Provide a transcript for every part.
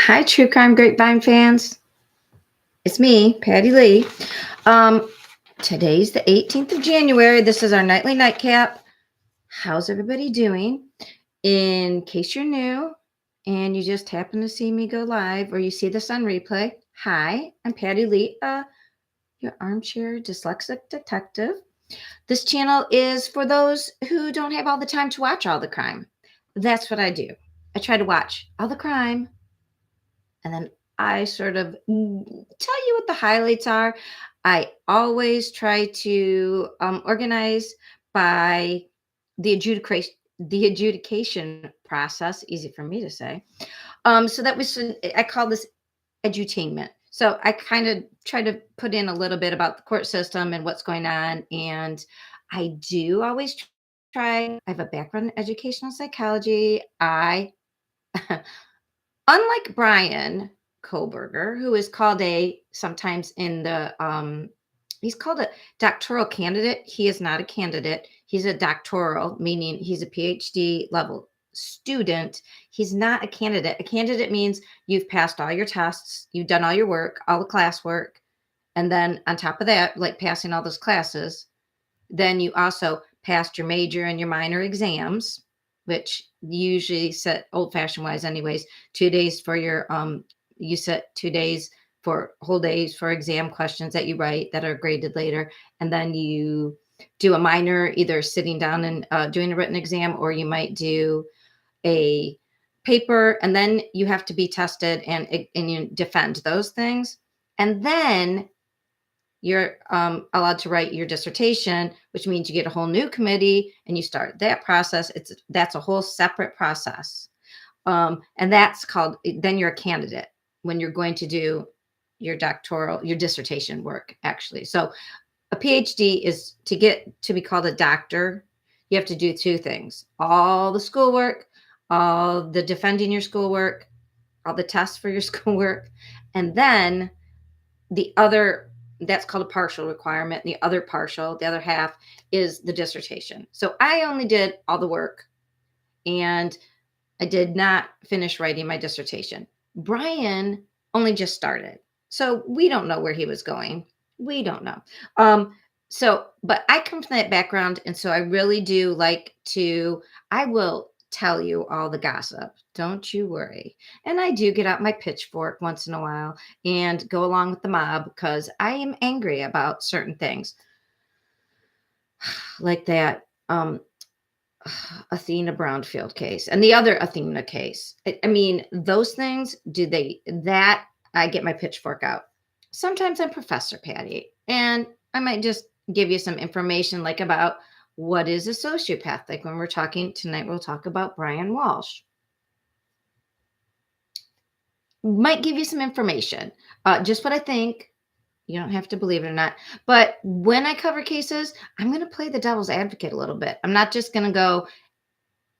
Hi, True Crime Grapevine fans. It's me, Patty Lee. Um, Today's the 18th of January. This is our nightly nightcap. How's everybody doing? In case you're new and you just happen to see me go live or you see this on replay, hi, I'm Patty Lee, your armchair dyslexic detective. This channel is for those who don't have all the time to watch all the crime. That's what I do. I try to watch all the crime and then I sort of tell you what the highlights are. I always try to organize by the adjudication process. Easy for me to say. So that was I call this edutainment. So I kind of try to put in a little bit about the court system and what's going on, and I do always try. I have a background in educational psychology. I Unlike Brian Koberger, who is called a sometimes in the he's called a doctoral candidate. He is not a candidate. He's a doctoral, meaning he's a PhD level student. He's not a candidate. A candidate means you've passed all your tests, you've done all your work, all the classwork, and then on top of that, like passing all those classes, then you also passed your major and your minor exams, which usually set old fashioned wise, anyways, 2 days for your, you set 2 days for whole days for exam questions that you write that are graded later. And then you do a minor, either sitting down and doing a written exam, or you might do a paper, and then you have to be tested and you defend those things. And then you're allowed to write your dissertation, which means you get a whole new committee and you start that process. That's a whole separate process, and that's called. Then you're a candidate when you're going to do your dissertation work. Actually, so a PhD is to get to be called a doctor. You have to do two things: all the schoolwork, all the defending your schoolwork, all the tests for your schoolwork, and then the other that's called a partial requirement. The other half is the dissertation. So I only did all the work and I did not finish writing my dissertation. Brian only just started. So we don't know where he was going. We don't know. But I come from that background. And so I really do I will tell you all the gossip. Don't you worry. And I do get out my pitchfork once in a while and go along with the mob because I am angry about certain things like that. Athena Brownfield case and the other Athena case. I mean, those things, that I get my pitchfork out. Sometimes I'm Professor Patty, and I might just give you some information like about what is a sociopath. Like when we're talking tonight, we'll talk about Brian Walsh. Might give you some information, just what I think. You don't have to believe it or not. But when I cover cases, I'm going to play the devil's advocate a little bit. I'm not just going to go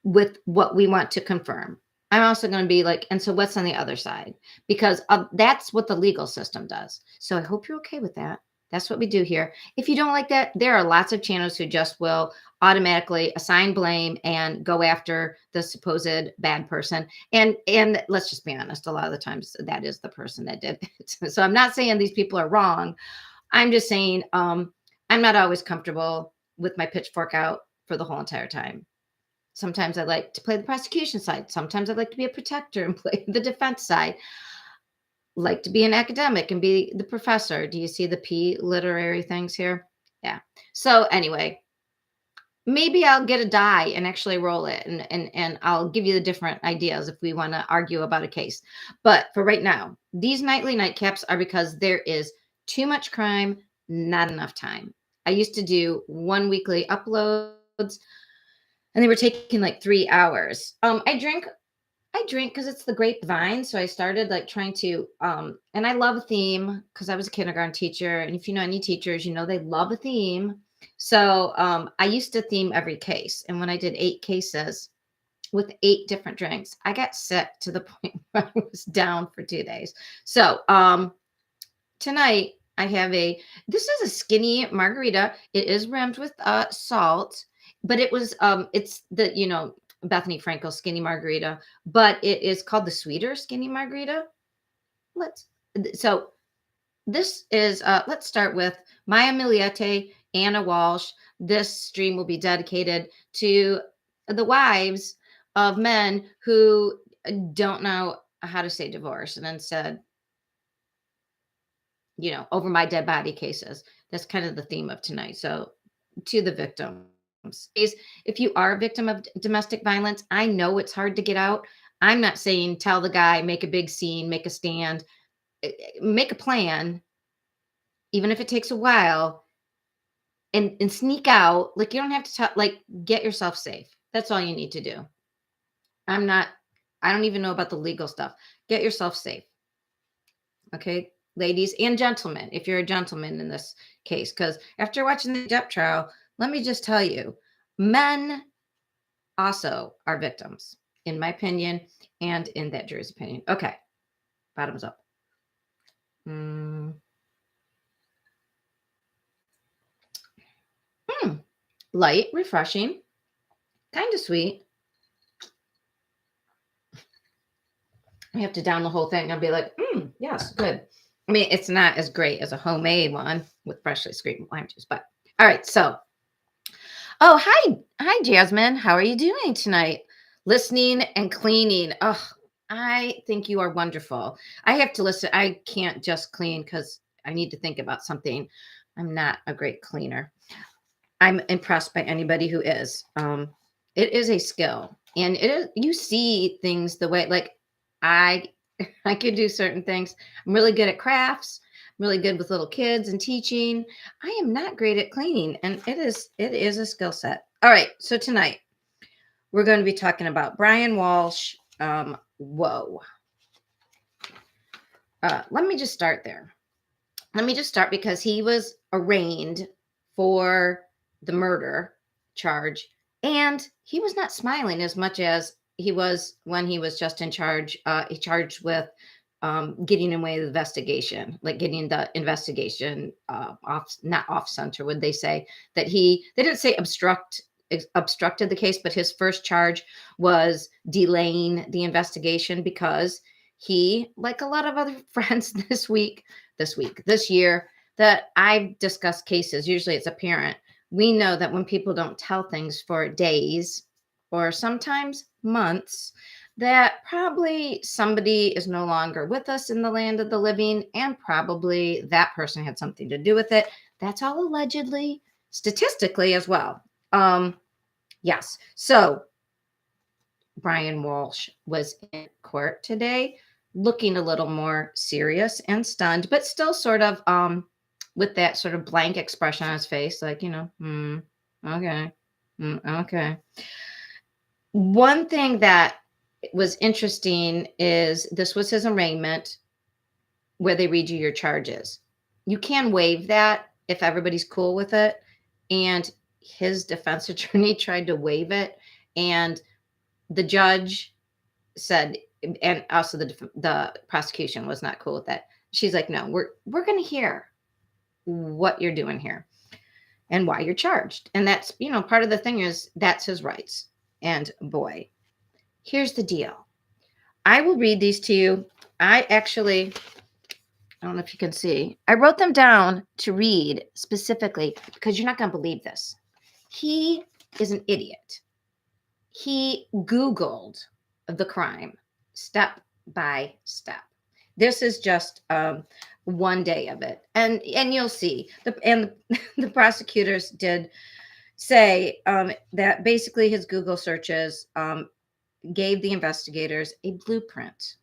with what we want to confirm. I'm also going to be like, and so what's on the other side? Because that's what the legal system does. So I hope you're okay with that. That's what we do here. If you don't like that, there are lots of channels who just will automatically assign blame and go after the supposed bad person. And let's just be honest, a lot of the times that is the person that did it. So I'm not saying these people are wrong. I'm just saying I'm not always comfortable with my pitchfork out for the whole entire time. Sometimes I like to play the prosecution side. Sometimes I like to be a protector and play the defense side. Like to be an academic and be the professor. Do you see the P literary things here? Yeah. So anyway, maybe I'll get a die and actually roll it and I'll give you the different ideas if we want to argue about a case. But for right now, these nightly nightcaps are because there is too much crime, not enough time. I used to do one weekly uploads and they were taking like 3 hours. I drink because it's the grapevine. So I started like trying to and I love a theme because I was a kindergarten teacher. And if you know any teachers, you know they love a theme. So I used to theme every case. And when I did 8 cases with 8 different drinks, I got sick to the point where I was down for 2 days. So tonight I have this is a skinny margarita. It is rimmed with salt, but it's the Bethany Frankel skinny margarita, but it is called the sweeter skinny margarita. let's so this is let's start with Maya Miliete, Anna Walsh. This stream will be dedicated to the wives of men who don't know how to say divorce and instead, over my dead body cases. That's kind of the theme of tonight. So, to the victims, if you are a victim of domestic violence, I know it's hard to get out. I'm not saying tell the guy, make a big scene, make a stand, make a plan, even if it takes a while, and sneak out. Like you don't have to tell. Like get yourself safe. That's all you need to do. I'm not. I don't even know about the legal stuff. Get yourself safe. Okay, ladies and gentlemen, if you're a gentleman in this case, because after watching the Depp trial, let me just tell you, men also are victims, in my opinion, and in that jury's opinion. Okay, bottoms up. Light, refreshing, kind of sweet. I have to down the whole thing. I'll be like, yes, good. I mean, it's not as great as a homemade one with freshly squeezed lime juice, but all right. So, oh, hi, Jasmine. How are you doing tonight? Listening and cleaning. Oh, I think you are wonderful. I have to listen. I can't just clean because I need to think about something. I'm not a great cleaner. I'm impressed by anybody who is. It is a skill, and it is. You see things the way like I I could do certain things. I'm really good at crafts. I'm really good with little kids and teaching. I am not great at cleaning, and it is a skill set. All right, so tonight we're going to be talking about Brian Walsh. Whoa. Let me just start there. Let me just start because he was arraigned for the murder charge, and he was not smiling as much as he was when he was just in charge. He charged with getting away with the investigation, like getting the investigation off, not off center. Would they say that they didn't say obstructed the case, but his first charge was delaying the investigation because he, like a lot of other friends this year that I've discussed cases, usually it's a parent. We know that when people don't tell things for days or sometimes months, that probably somebody is no longer with us in the land of the living, and probably that person had something to do with it. That's all allegedly, statistically as well. Yes. So Brian Walsh was in court today, looking a little more serious and stunned, but still sort of with that sort of blank expression on his face, like, okay, okay. One thing that was interesting is this was his arraignment where they read you your charges. You can waive that if everybody's cool with it. And his defense attorney tried to waive it. And the judge said, and also the prosecution was not cool with that. She's like, no, we're going to hear what you're doing here and why you're charged. And that's, part of the thing is that's his rights. And boy, here's the deal. I will read these to you. I don't know if you can see. I wrote them down to read specifically because you're not going to believe this. He is an idiot. He Googled the crime step by step. This is just one day of it, and you'll see. The prosecutors did say that basically his Google searches gave the investigators a blueprint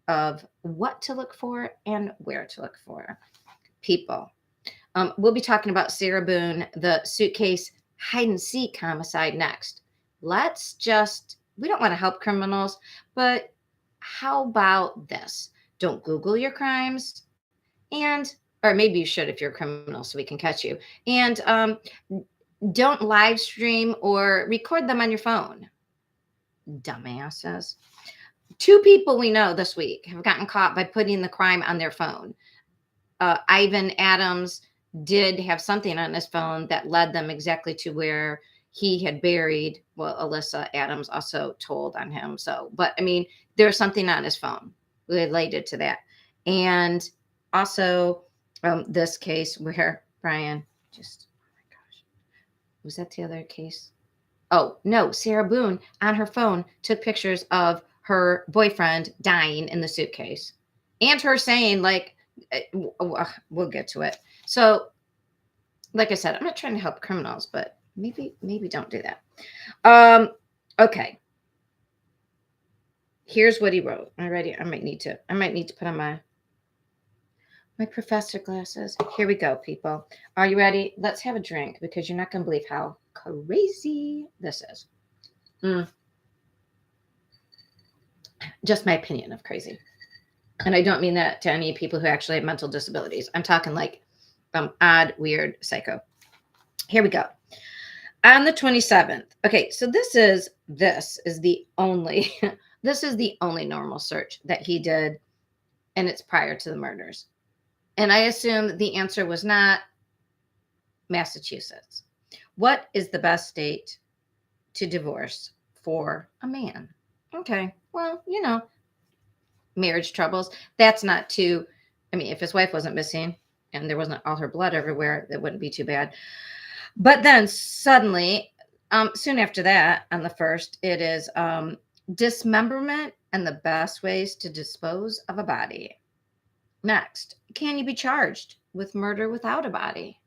of what to look for and where to look for people. We'll be talking about Sarah Boone, the suitcase hide and seek homicide next. We don't want to help criminals, but how about this? Don't Google your crimes, or maybe you should if you're a criminal so we can catch you. And don't live stream or record them on your phone. Dumbasses. 2 people we know this week have gotten caught by putting the crime on their phone. Ivan Adams did have something on his phone that led them exactly to where he had buried. Well, Alyssa Adams also told on him. So, but I mean, there's something on his phone related to that. And also this case where Brian just, oh my gosh, was that the other case? Oh, no, Sarah Boone on her phone took pictures of her boyfriend dying in the suitcase and her saying, like, we'll get to it. So, like I said, I'm not trying to help criminals, but maybe don't do that. Okay. Here's what he wrote. Alrighty, I might need to put on my professor glasses. Here we go, people. Are you ready? Let's have a drink because you're not going to believe how crazy this is. Just my opinion of crazy. And I don't mean that to any people who actually have mental disabilities. I'm talking like odd, weird, psycho. Here we go. On the 27th. Okay, so this is the only this is the only normal search that he did, and it's prior to the murders. And I assume the answer was not Massachusetts. What is the best state to divorce for a man? Okay, well, marriage troubles. That's not too, I mean, if his wife wasn't missing and there wasn't all her blood everywhere, that wouldn't be too bad. But then suddenly, soon after that, on the 1st, it is dismemberment and the best ways to dispose of a body. Next, can you be charged with murder without a body?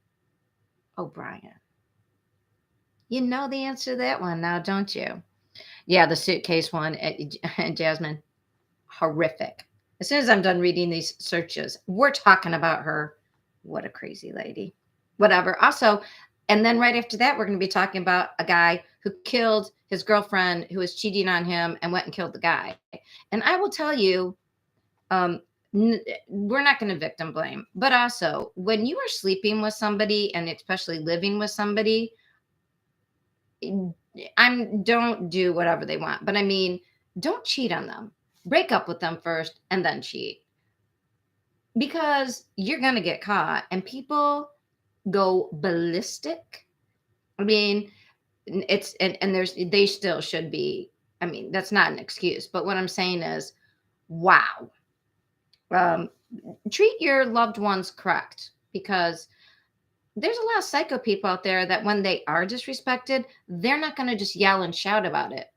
Oh, Brian. You know the answer to that one now, don't you? Yeah, the suitcase one, Jasmine, horrific. As soon as I'm done reading these searches, we're talking about her. What a crazy lady. Whatever. Also, and then right after that, we're going to be talking about a guy who killed his girlfriend who was cheating on him and went and killed the guy. And I will tell you, we're not going to victim blame, but also when you are sleeping with somebody and especially living with somebody, don't do whatever they want. But I mean, don't cheat on them. Break up with them first and then cheat. Because you're going to get caught and people go ballistic. I mean, it's and they still should be. I mean, that's not an excuse, but what I'm saying is, wow. Treat your loved ones correct, because there's a lot of psycho people out there that when they are disrespected, they're not going to just yell and shout about it.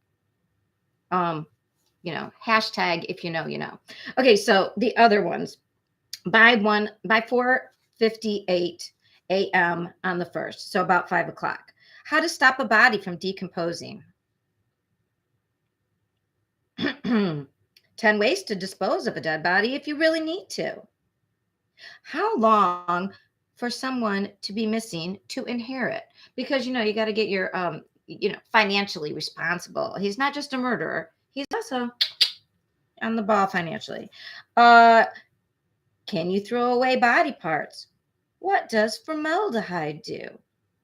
Hashtag if you know, you know. Okay, so the other ones by 4:58 a.m. on the 1st, so about 5 o'clock. How to stop a body from decomposing. 10 ways to dispose of a dead body if you really need to. How long for someone to be missing to inherit? Because you got to get your financially responsible. He's not just a murderer. He's also on the ball financially. Can you throw away body parts? What does formaldehyde do?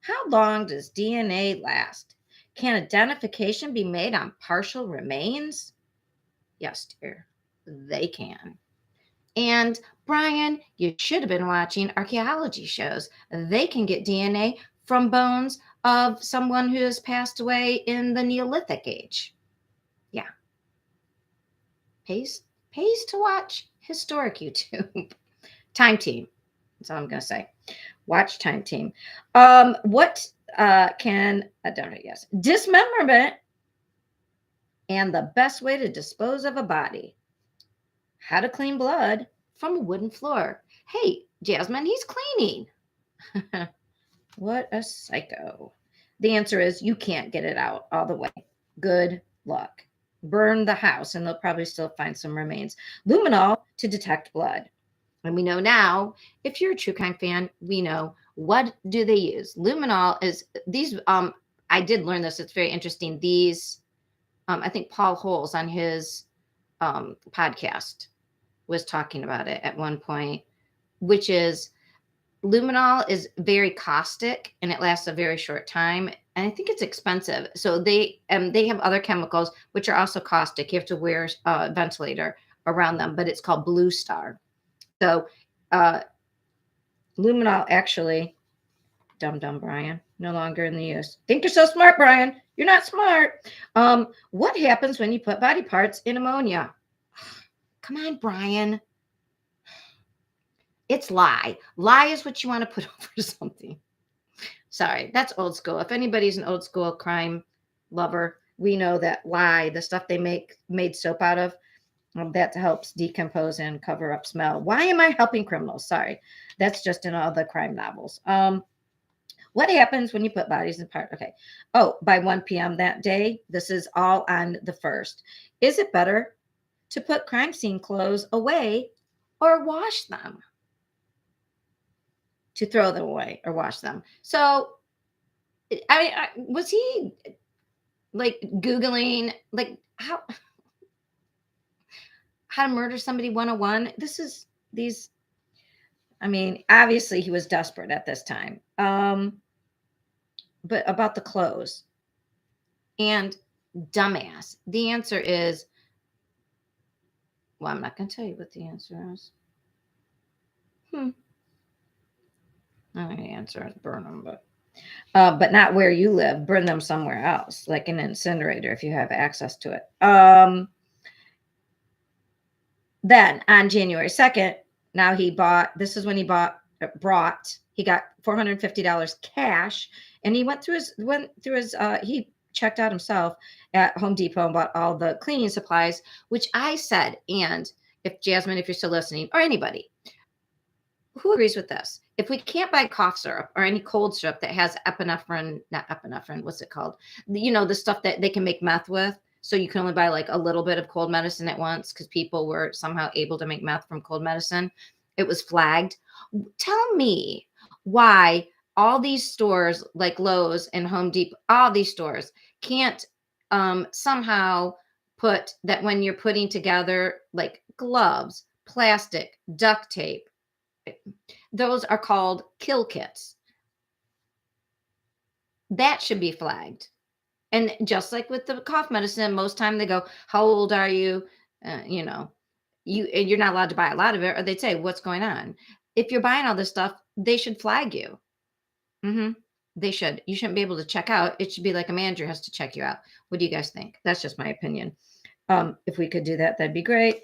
How long does DNA last? Can identification be made on partial remains? Yes, dear, they can. And Brian, you should have been watching archaeology shows. They can get DNA from bones of someone who has passed away in the Neolithic age. Yeah. Pays to watch historic YouTube. Time Team. That's all I'm going to say. Watch Time Team. Dismemberment and the best way to dispose of a body. How to clean blood from a wooden floor. Hey, Jasmine, he's cleaning. What a psycho. The answer is you can't get it out all the way. Good luck. Burn the house and they'll probably still find some remains. Luminol to detect blood. And we know now, if you're a true crime fan, we know what do they use. Luminol is these. I did learn this. It's very interesting. These, I think Paul Holes on his podcast was talking about it at one point, which is luminol is very caustic and it lasts a very short time. And I think it's expensive. So they have other chemicals which are also caustic. You have to wear a ventilator around them, but it's called Blue Star. So luminol actually, dumb Brian, no longer in the use. Think you're so smart, Brian. You're not smart. What happens when you put body parts in ammonia? Come on, Brian. It's lie. Lie is what you want to put over something. Sorry, that's old school. If anybody's an old school crime lover, we know that lie, the stuff they made soap out of, that helps decompose and cover up smell. Why am I helping criminals? Sorry, that's just in all the crime novels. What happens when you put bodies in part? Okay. Oh, by 1 p.m. that day, this is all on the first. Is it better to put crime scene clothes away or wash them? To throw them away or wash them. So, I was he like Googling like how to murder somebody 101? This is these, I mean, obviously he was desperate at this time. But about the clothes and dumbass, the answer is, well, I'm not going to tell you what the answer is. Hmm. The answer is burn them, but not where you live. Burn them somewhere else, like an incinerator if you have access to it. Then on January 2nd, now he bought, this is when he he got $450 cash, and he went through his he checked out himself at Home Depot and bought all the cleaning supplies, which I said, and if Jasmine, if you're still listening, or anybody who agrees with this, if we can't buy cough syrup or any cold syrup that has epinephrine, not epinephrine, what's it called? The stuff that they can make meth with. So you can only buy like a little bit of cold medicine at once because people were somehow able to make meth from cold medicine. It was flagged. Tell me why all these stores like Lowe's and Home Depot, all these stores can't somehow put that when you're putting together like gloves, plastic, duct tape, those are called kill kits. That should be flagged. And just like with the cough medicine, most time they go, "How old are you?" You know, you're not allowed to buy a lot of it, or they'd say, "What's going on?" If you're buying all this stuff, they should flag you. hmm They should. You shouldn't be able to check out. It should be like a manager has to check you out. What do you guys think? That's just my opinion. If we could do that, that'd be great.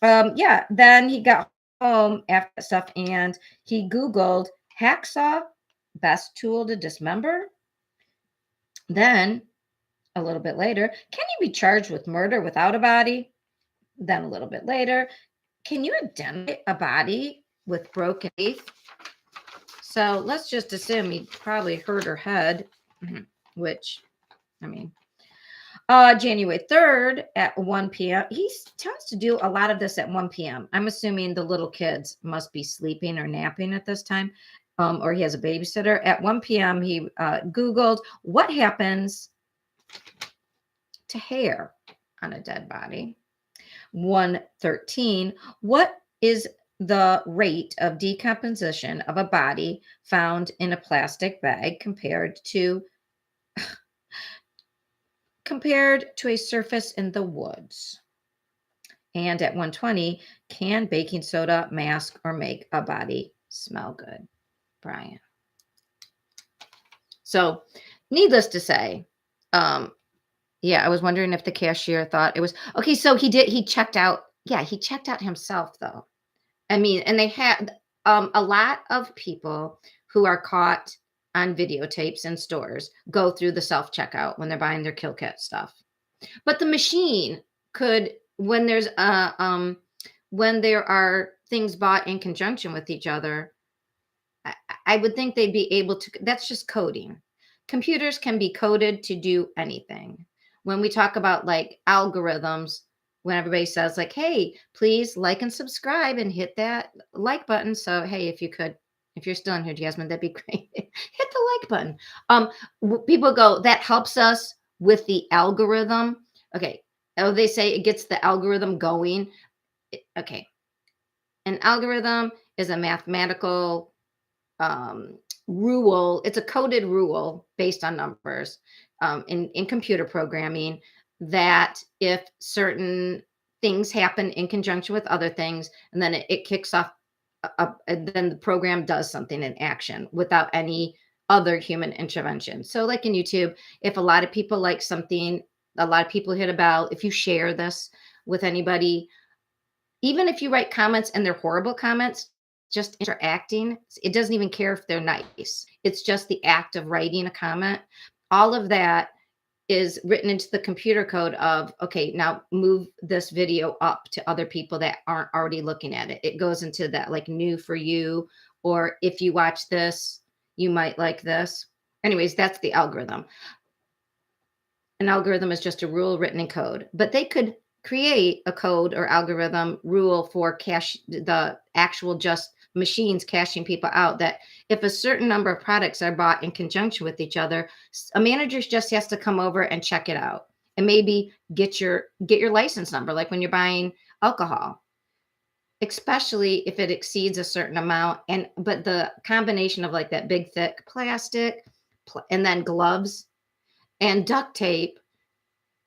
Yeah. Then he got home after that stuff, and he Googled hacksaw, best tool to dismember. Then a little bit later, can you be charged with murder without a body? Then a little bit later, can you identify a body with broken teeth? So let's just assume he probably hurt her head, which, I mean, January 3rd at 1 p.m. He tends to do a lot of this at 1 p.m. I'm assuming the little kids must be sleeping or napping at this time, or he has a babysitter. At 1 p.m., he Googled what happens to hair on a dead body. 113, what is the rate of decomposition of a body found in a plastic bag compared to a surface in the woods? And at 120, can baking soda mask or make a body smell good? Brian. So, needless to say, yeah, I was wondering if the cashier thought it was okay. So he checked out. Yeah, he checked out himself though. I mean, and they had a lot of people who are caught on videotapes in stores go through the self checkout when they're buying their kill kit stuff. But the machine could, when there are things bought in conjunction with each other, I would think they'd be able to. That's just coding. Computers can be coded to do anything. When we talk about like algorithms, when everybody says like, "Hey, please like and subscribe and hit that like button." So, hey, if you could, if you're still in here, Jasmine, that'd be great. Hit the like button. People go, that helps us with the algorithm. Okay. Oh, they say it gets the algorithm going. Okay. An algorithm is a mathematical rule. It's a coded rule based on numbers in computer programming, that if certain things happen in conjunction with other things, and then it kicks off, and then the program does something in action without any other human intervention. So like in YouTube, if a lot of people like something, a lot of people hit a bell. If you share this with anybody, even if you write comments and they're horrible comments, just interacting. It doesn't even care if they're nice. It's just the act of writing a comment. All of that is written into the computer code of, okay, now move this video up to other people that aren't already looking at it. It goes into that like new for you, or if you watch this, you might like this. Anyways, that's the algorithm. An algorithm is just a rule written in code, but they could create a code or algorithm rule for cache the actual just machines cashing people out, that if a certain number of products are bought in conjunction with each other, a manager just has to come over and check it out and maybe get your license number, like when you're buying alcohol, especially if it exceeds a certain amount. And but the combination of like that big thick plastic and then gloves and duct tape,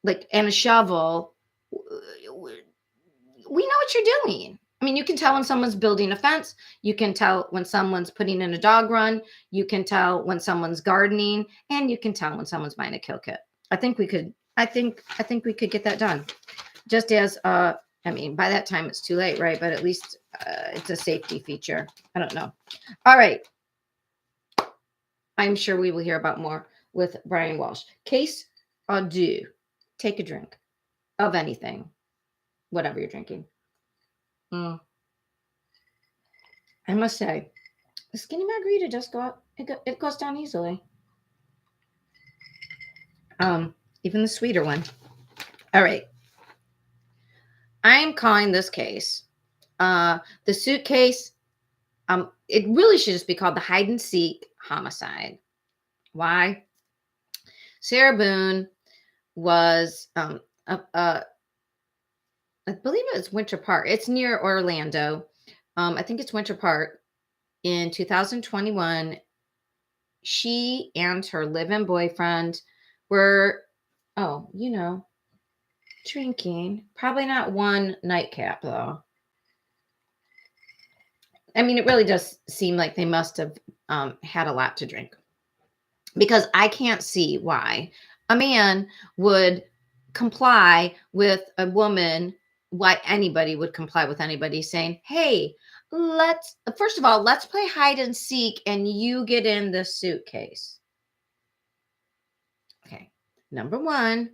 like, and a shovel, we know what you're doing. I mean, you can tell when someone's building a fence, you can tell when someone's putting in a dog run, you can tell when someone's gardening, and you can tell when someone's buying a kill kit. I think we could get that done. Just as I mean, by that time it's too late, right? But at least it's a safety feature. I don't know. All right. I'm sure we will hear about more with Brian Walsh. Case adieu. Take a drink of anything, whatever you're drinking. I must say, the skinny margarita just it goes down easily. Even the sweeter one. All right. I'm calling this case the suitcase. It really should just be called the hide and seek homicide. Why? Sarah Boone was I believe it's Winter Park. It's near Orlando. I think it's Winter Park. In 2021, she and her live-in boyfriend were, drinking. Probably not one nightcap, though. I mean, it really does seem like they must have had a lot to drink, because I can't see why a man would comply with a woman, why anybody would comply with anybody saying, hey, first of all, let's play hide and seek and you get in the suitcase. Okay. Number one,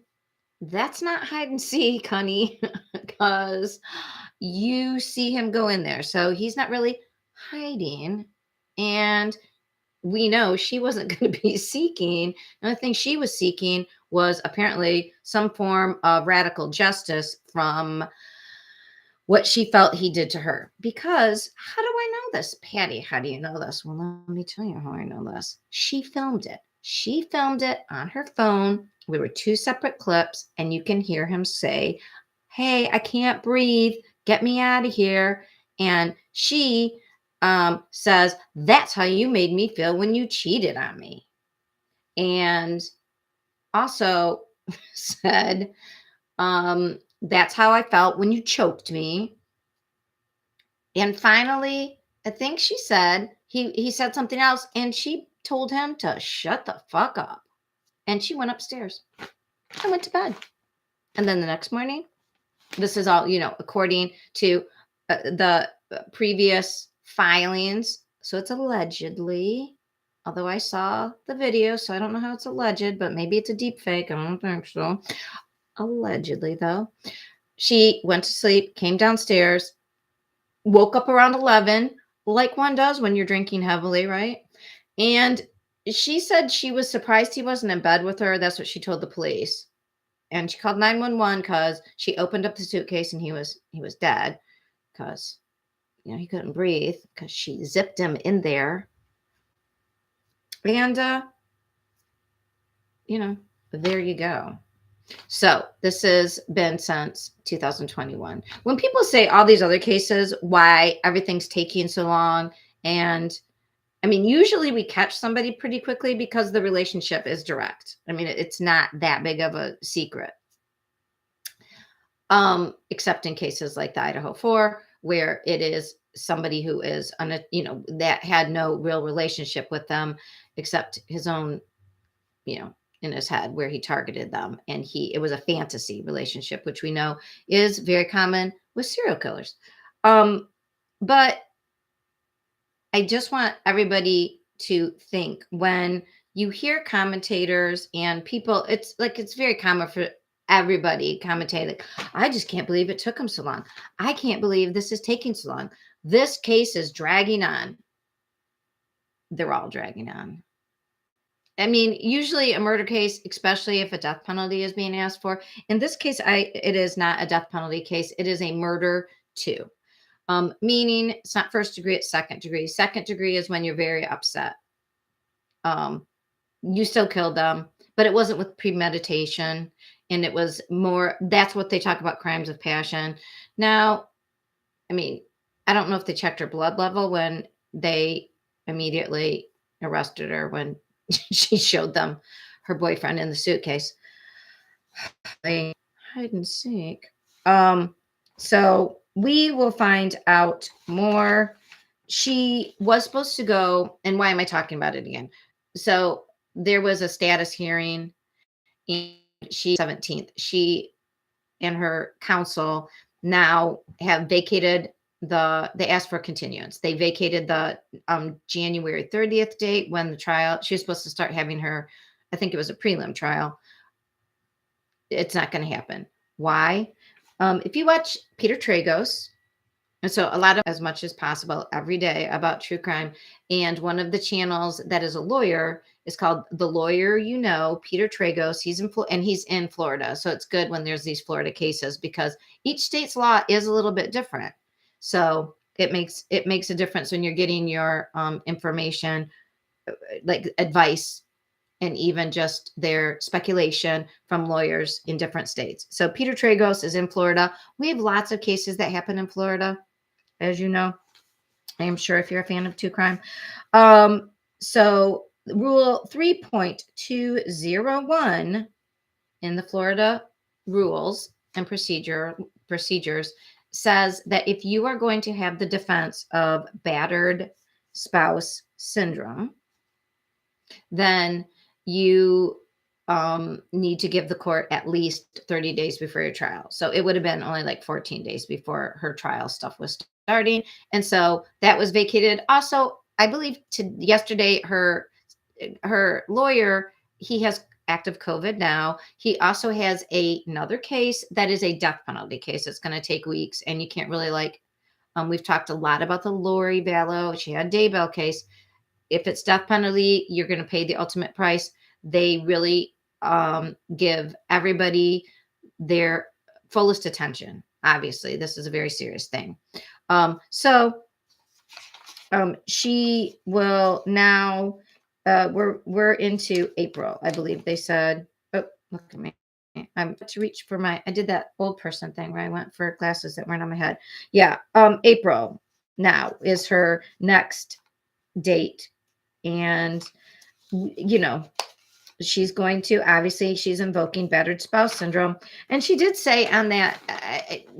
that's not hide and seek, honey, because you see him go in there. So he's not really hiding. And we know she wasn't going to be seeking. The only thing she was seeking was apparently some form of radical justice from what she felt he did to her. Because how do I know this? Patty, how do you know this? Well, let me tell you how I know this. She filmed it. She filmed it on her phone. We were two separate clips, and you can hear him say, hey, I can't breathe. Get me out of here. And she says, that's how you made me feel when you cheated on me. And also said, that's how I felt when you choked me. And finally, I think she said, he said something else, and she told him to shut the fuck up. And she went upstairs and went to bed. And then the next morning, this is all, according to the previous filings. So it's allegedly, although I saw the video, so I don't know how it's alleged, but maybe it's a deep fake. I don't think so. Allegedly, though, she went to sleep, came downstairs, woke up around 11, like one does when you're drinking heavily, right? And she said she was surprised he wasn't in bed with her. That's what she told the police. And she called 911 because she opened up the suitcase and he was dead, because he couldn't breathe, because she zipped him in there. And there you go. So this has been since 2021. When people say all these other cases, why everything's taking so long, and I mean, usually we catch somebody pretty quickly because the relationship is direct. I mean, it's not that big of a secret. Except in cases like the Idaho 4, where it is somebody who is that had no real relationship with them except his own, in his head, where he targeted them, and it was a fantasy relationship, which we know is very common with serial killers. But I just want everybody to think when you hear commentators and people, it's like it's very common for everybody commentate like, I just can't believe it took him so long. I can't believe this is taking so long. This case is dragging on. They're all dragging on. I mean, usually a murder case, especially if a death penalty is being asked for. In this case, it is not a death penalty case. It is a murder too. Meaning it's not first degree, it's second degree. Second degree is when you're very upset. Um, you still killed them, but it wasn't with premeditation. And it was more, that's what they talk about crimes of passion. Now, I mean, I don't know if they checked her blood level when they immediately arrested her when she showed them her boyfriend in the suitcase. They hide and seek. So we will find out more. She was supposed to go, and why am I talking about it again? So there was a status hearing, and she 17th. She and her counsel now have vacated they asked for continuance. They vacated the January 30th date when the trial, she was supposed to start having her, I think it was a prelim trial. It's not going to happen. Why? If you watch Peter Tragos, and so a lot of as much as possible every day about true crime. And one of the channels that is a lawyer is called The Lawyer You Know, Peter Tragos. He's in Florida. So it's good when there's these Florida cases because each state's law is a little bit different. So it makes a difference when you're getting your information, like advice and even just their speculation from lawyers in different states. So Peter Tragos is in Florida. We have lots of cases that happen in Florida, as you know. I am sure if you're a fan of true crime. So rule 3.201 in the Florida rules and procedures says that if you are going to have the defense of battered spouse syndrome, then you need to give the court at least 30 days before your trial. So it would have been only like 14 days before her trial stuff was starting. And so that was vacated. Also, I believe yesterday, her lawyer, he has active COVID now. He also has another case that is a death penalty case. It's going to take weeks and you can't really we've talked a lot about the Lori Vallow. She had a Daybell case. If it's death penalty, you're going to pay the ultimate price. They really give everybody their fullest attention. Obviously, this is a very serious thing. So she will now. We're into April, I believe they said. Oh, look at me. I'm to reach for I did that old person thing where I went for glasses that weren't on my head. Yeah. April now is her next date. And, she's going to, obviously, she's invoking battered spouse syndrome. And she did say on that,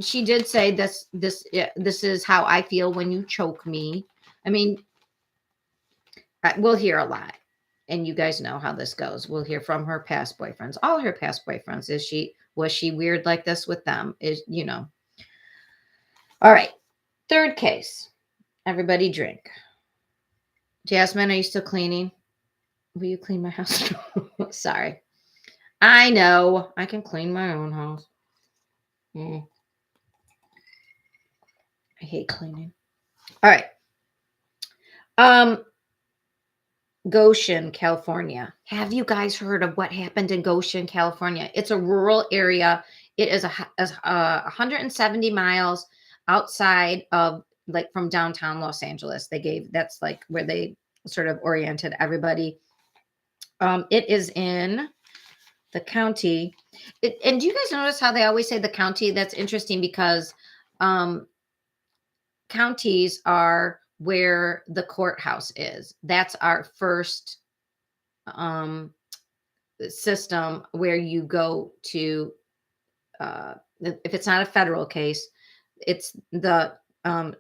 she did say this is how I feel when you choke me. I mean, we'll hear a lot. And you guys know how this goes. We'll hear from her past boyfriends, all her past boyfriends. Was she weird like this with them? All right. Third case. Everybody drink. Jasmine, are you still cleaning? Will you clean my house? Sorry. I know. I can clean my own house. I hate cleaning. All right. Goshen, California. Have you guys heard of what happened in Goshen, California? It's a rural area. It is 170 miles outside of from downtown Los Angeles. That's like where they sort of oriented everybody. It is in the county. And do you guys notice how they always say the county? That's interesting because counties are where the courthouse is. That's our first system where you go to, if it's not a federal case, it's the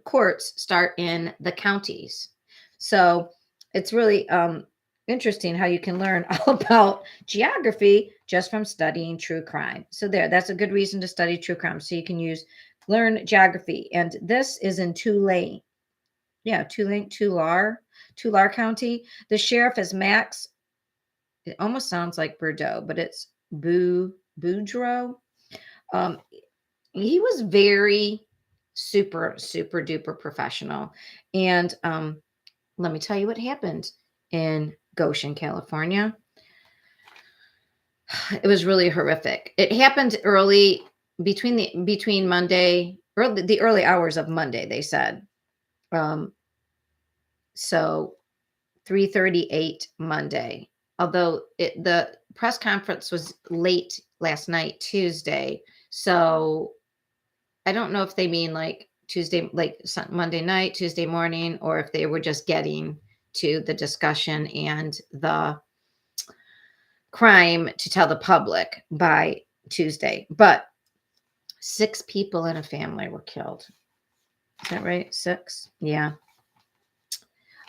courts start in the counties. So it's really interesting how you can learn all about geography just from studying true crime. So that's a good reason to study true crime. So you can learn geography. And this is in Tulane. Yeah, Tulare County. The sheriff is Max. It almost sounds like Bordeaux, but it's Boudreaux. Um, he was very super duper professional. And let me tell you what happened in Goshen, California. It was really horrific. It happened early between Monday, early the early hours of Monday, they said. Um, so 3:38 Monday. Although the press conference was late last night, Tuesday. So I don't know if they mean like Tuesday, like Monday night, Tuesday morning, or if they were just getting to the discussion and the crime to tell the public by Tuesday. But 6 people in a family were killed. Is that right? 6? Yeah.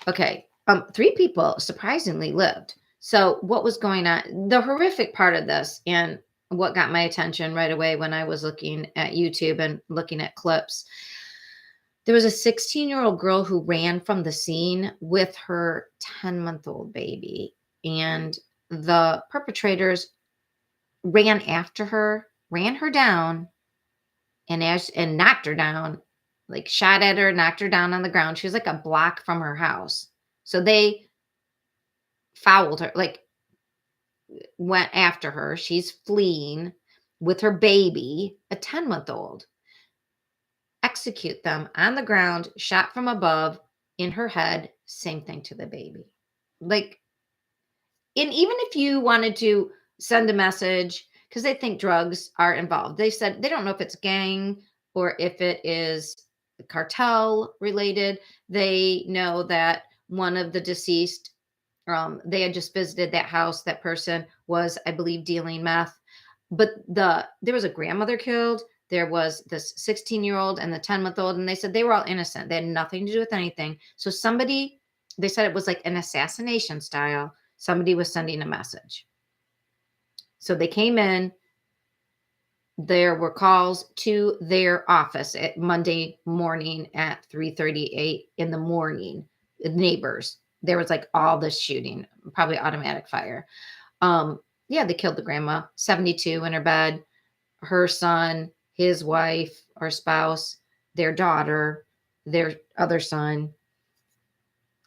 Okay. 3 people surprisingly lived. So what was going on? The horrific part of this, and what got my attention right away when I was looking at YouTube and looking at clips, there was a 16-year-old girl who ran from the scene with her 10-month-old baby, and the perpetrators ran after her, ran her down, and knocked her down, like shot at her, knocked her down on the ground. She was like a block from her house. So they fouled her, like went after her. She's fleeing with her baby, a 10-month-old. Execute them on the ground, shot from above, in her head, same thing to the baby. Like, and even if you wanted to send a message, because they think drugs are involved, they said they don't know if it's gang or if it is cartel related. They know that one of the deceased, they had just visited that house. That person was, I believe, dealing meth. But there was a grandmother killed. There was this 16-year-old and the 10-month-old, and they said they were all innocent. They had nothing to do with anything. So they said it was like an assassination style. Somebody was sending a message. So they came in. There were calls to their office at Monday morning at 3:38 in the morning. Neighbors. There was like all this shooting, probably automatic fire. Yeah, they killed the grandma, 72, in her bed, her son, his wife or spouse, their daughter, their other son,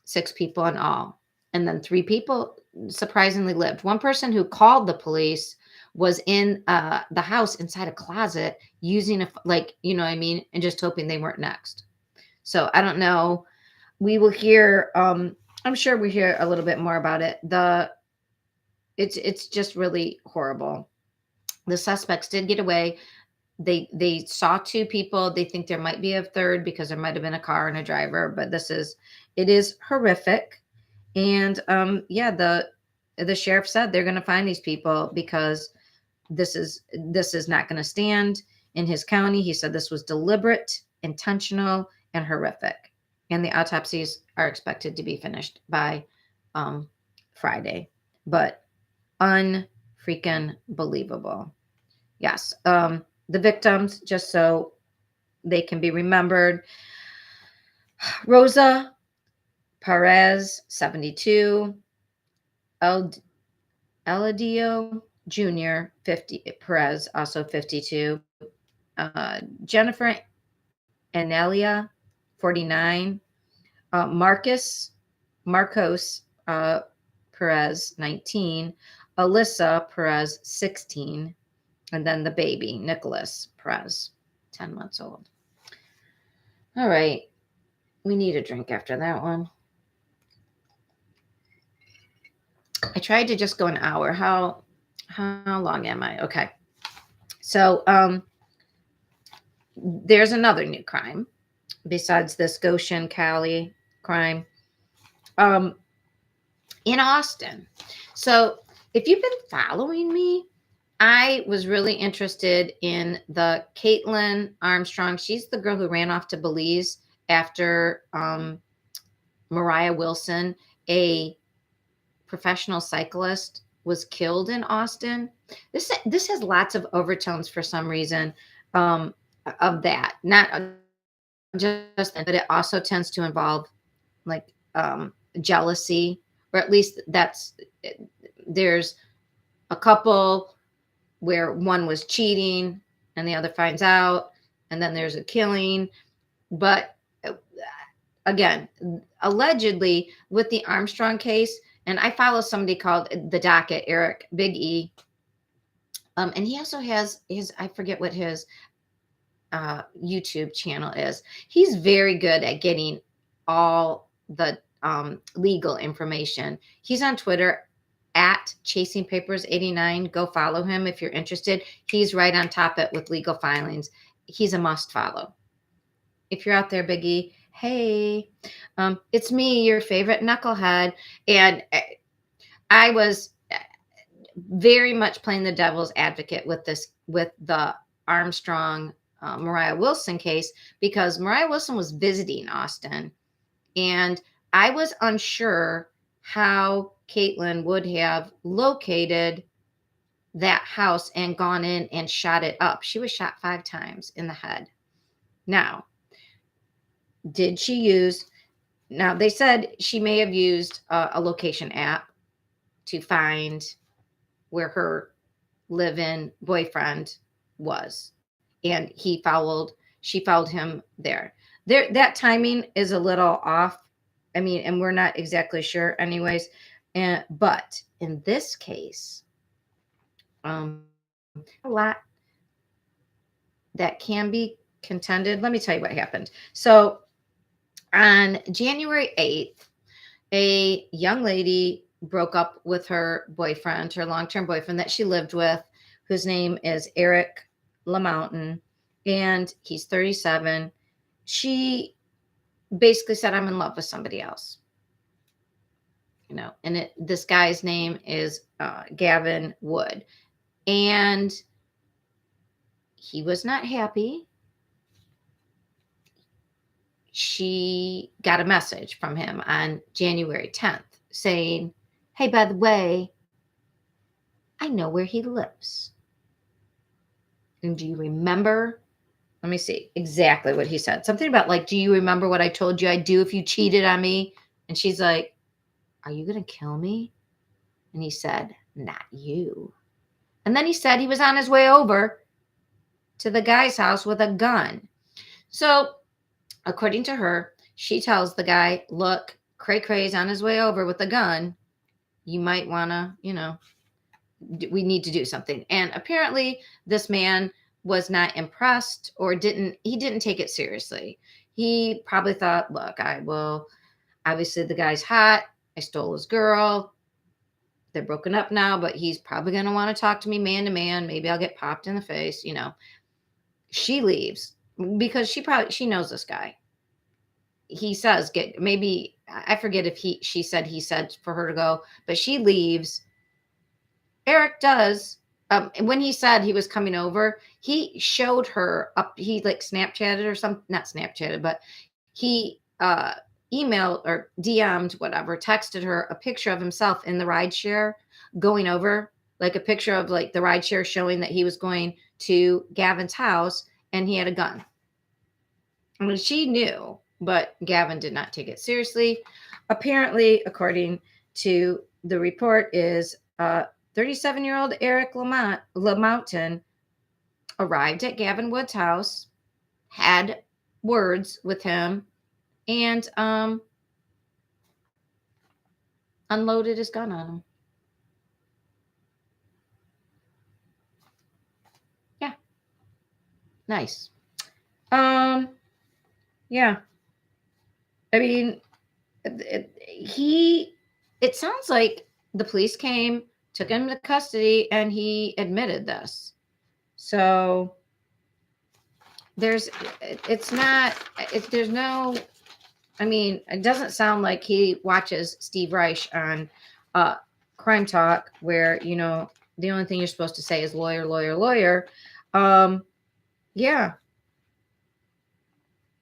6 people in all. And then 3 people surprisingly lived. One person who called the police was in the house inside a closet using like, you know what I mean? And just hoping they weren't next. So I don't know. We will hear, I'm sure we hear a little bit more about it. It's just really horrible. The suspects did get away. They saw 2 people. They think there might be a third because there might have been a car and a driver, but it is horrific. And yeah, the sheriff said they're going to find these people because this is not going to stand in his county. He said this was deliberate, intentional, and horrific. And the autopsies are expected to be finished by Friday. But unfreaking believable. Yes. The victims, just so they can be remembered: Rosa Perez, 72, Eladio Jr., 50, Perez, also 52, Jennifer Anelia, 49, Marcos Perez, 19, Alyssa Perez, 16, and then the baby, Nicholas Perez, 10 months old. All right. We need a drink after that one. I tried to just go an hour. How long am I? Okay. So there's another new crime besides this Goshen, Cali crime in Austin. So if you've been following me, I was really interested in the Caitlin Armstrong. She's the girl who ran off to Belize after Mariah Wilson, a professional cyclist, was killed in Austin. This has lots of overtones for some reason of that. Not just, but it also tends to involve like jealousy, or at least there's a couple where one was cheating and the other finds out, and then there's a killing. But uh, again, allegedly with the Armstrong case, and I follow somebody called the Docket, Eric Big E, and he also has his, I forget what his YouTube channel is. He's very good at getting all the legal information. He's on Twitter at Chasing Papers 89. Go follow him if you're interested. He's right on top of it with legal filings. He's a must follow. If you're out there, Biggie, hey, it's me, your favorite knucklehead. And I was very much playing the devil's advocate with this, with the Armstrong Mariah Wilson case, because Mariah Wilson was visiting Austin, and I was unsure how Caitlin would have located that house and gone in and shot it up. She was shot 5 times in the head. Now, did she use, now they said she may have used a location app to find where her live-in boyfriend was, and she followed him there. That timing is a little off. I mean, and we're not exactly sure anyways. But in this case, a lot that can be contended. Let me tell you what happened. So on January 8th, a young lady broke up with her boyfriend, her long-term boyfriend that she lived with, whose name is Eric LaMountain, and he's 37. She basically said, I'm in love with somebody else. And this guy's name is Gavin Wood. And he was not happy. She got a message from him on January 10th saying, hey, by the way, I know where he lives. And do you remember? Let me see exactly what he said. Something about like, do you remember what I told you I'd do if you cheated on me? And she's like, are you going to kill me? And he said, not you. And then he said he was on his way over to the guy's house with a gun. So according to her, she tells the guy, look, Cray Cray's on his way over with a gun. You might want to, we need to do something. And apparently this man was not impressed, or he didn't take it seriously. He probably thought, look, obviously the guy's hot. I stole his girl. They're broken up now, but he's probably going to want to talk to me man to man. Maybe I'll get popped in the face. She leaves because she knows this guy. He says, maybe, I forget if she said he said for her to go, but she leaves. Eric does. When he said he was coming over, he showed her up. He like Snapchatted or something, not Snapchatted, but he emailed or DM'd, whatever, texted her a picture of himself in the rideshare going over, like a picture of like the rideshare showing that he was going to Gavin's house and he had a gun. I mean, she knew, but Gavin did not take it seriously. Apparently, according to the report, is 37-year-old Eric LaMountain arrived at Gavin Wood's house, had words with him, and unloaded his gun on him. Yeah. Nice. Yeah. I mean, it sounds like the police came, took him to custody, and he admitted this. So there's no, I mean, it doesn't sound like he watches Steve Reich on Crime Talk, where, the only thing you're supposed to say is lawyer, lawyer, lawyer. Yeah.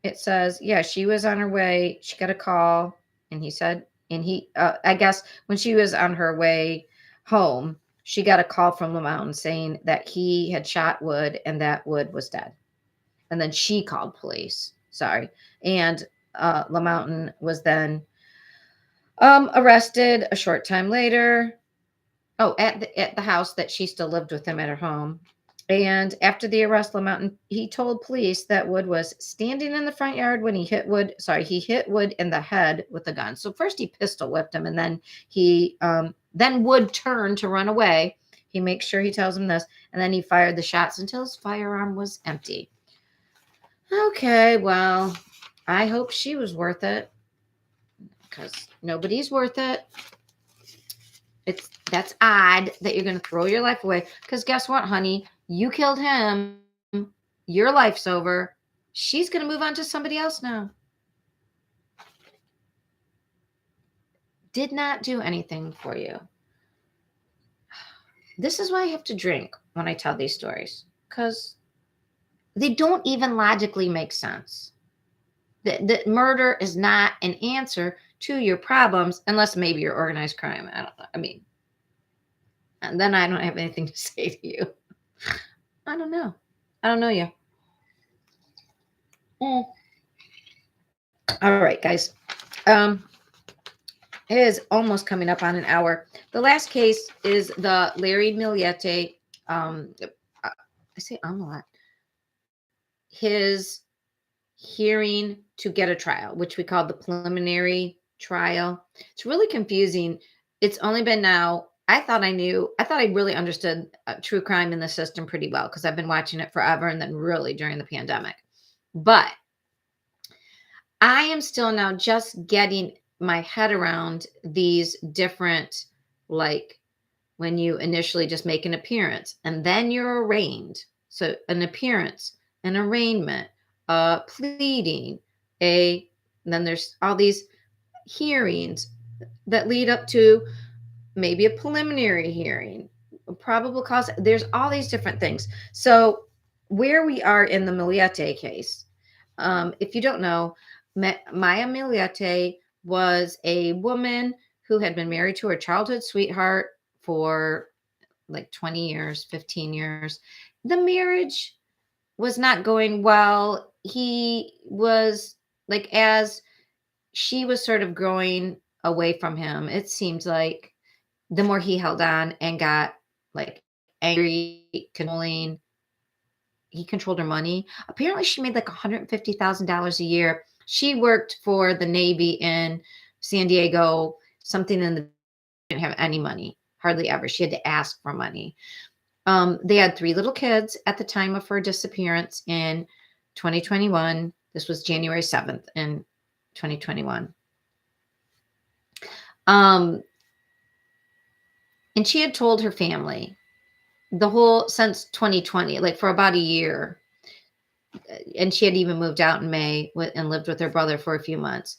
It says, yeah, she was on her way. She got a call, and he said, I guess when she was on her way home, she got a call from LaMountain saying that he had shot Wood and that Wood was dead. And then she called police. Sorry. And LaMountain was then Arrested a short time later. Oh, at the house that she still lived with him at her home. And after the arrest, Lamountain he told police that Wood was standing in the front yard when he hit Wood in the head with a gun. So first he pistol whipped him, and then Wood turned to run away. He makes sure he tells him this, and then he fired the shots until his firearm was empty. Okay, well, I hope she was worth it, because nobody's worth it. That's odd that you're going to throw your life away, because guess what, honey? You killed him. Your life's over. She's going to move on to somebody else now. Did not do anything for you. This is why I have to drink when I tell these stories, because they don't even logically make sense. That murder is not an answer to your problems, unless maybe you're organized crime. I don't know. I mean, and then I don't have anything to say to you. I don't know. I don't know you. Mm. All right, guys. It is almost coming up on an hour. The last case is the Larry Miliete. I say a lot. His hearing to get a trial, which we call the preliminary trial. It's really confusing. It's only been now. I thought I really understood true crime in the system pretty well, because I've been watching it forever, and then really during the pandemic. But I am still now just getting my head around these different, like, when you initially just make an appearance and then you're arraigned. So an appearance, an arraignment, pleading, then there's all these hearings that lead up to maybe a preliminary hearing, a probable cause. There's all these different things. So where we are in the Miliete case, if you don't know, Maya Miliete was a woman who had been married to her childhood sweetheart for like 20 years, 15 years. The marriage was not going well. He was like, as she was sort of growing away from him, it seemed like the more he held on and got like angry, controlling, he controlled her money. Apparently, she made like $150,000 a year. She worked for the Navy in San Diego, something in the didn't have any money, hardly ever. She had to ask for money. They had 3 little kids at the time of her disappearance in 2021. This was January 7th in 2021. And she had told her family since 2020, like for about a year. And she had even moved out in May and lived with her brother for a few months.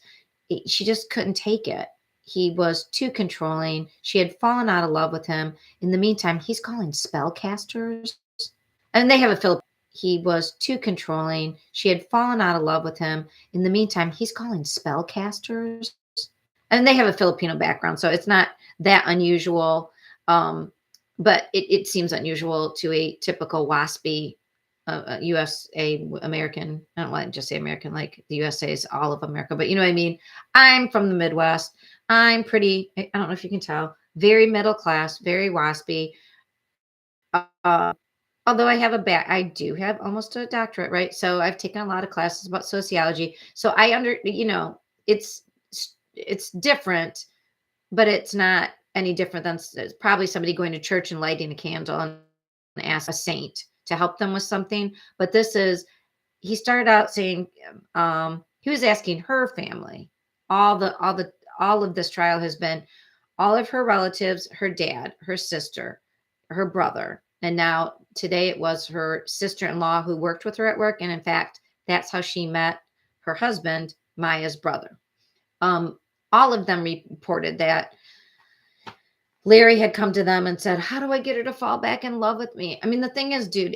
She just couldn't take it. He was too controlling. She had fallen out of love with him. In the meantime, he's calling spellcasters. And they have a Filipino. He was too controlling. She had fallen out of love with him. In the meantime, he's calling spellcasters. And they have a Filipino background, so it's not that unusual. But it seems unusual to a typical WASPy USA American. I don't want to just say American, like the USA is all of America, but you know what I mean? I'm from the Midwest. I'm pretty, I don't know if you can tell, very middle class, very WASPy. Although I do have almost a doctorate, right? So I've taken a lot of classes about sociology. So it's different, but it's not any different than probably somebody going to church and lighting a candle and ask a saint to help them with something. But he started out saying, he was asking her family. All of this trial has been all of her relatives, her dad, her sister, her brother, and now today it was her sister-in-law who worked with her at work. And in fact, that's how she met her husband, Maya's brother. All of them reported that Larry had come to them and said, "How do I get her to fall back in love with me?" I mean, the thing is, dude,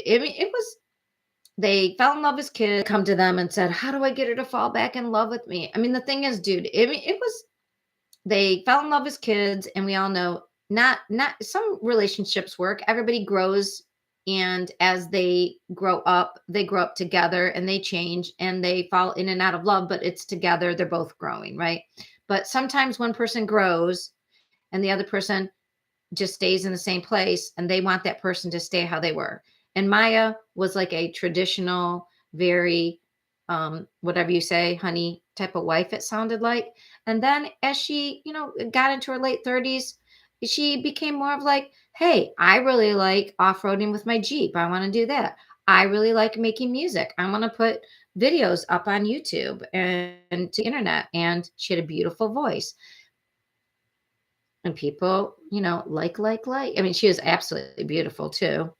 they fell in love as kids, come to them and said, "How do I get her to fall back in love with me?" I mean, the thing is, dude, they fell in love as kids, and we all know not some relationships work. Everybody grows, and as they grow up together, and they change and they fall in and out of love, but it's together. They're both growing, right? But sometimes one person grows and the other person just stays in the same place and they want that person to stay how they were. And Maya was like a traditional, very whatever you say, honey type of wife, it sounded like. And then as she, got into her late 30s, she became more of like, hey, I really like off-roading with my Jeep. I want to do that. I really like making music. I want to put videos up on YouTube and to the internet. And she had a beautiful voice. And people, like. I mean, she was absolutely beautiful too.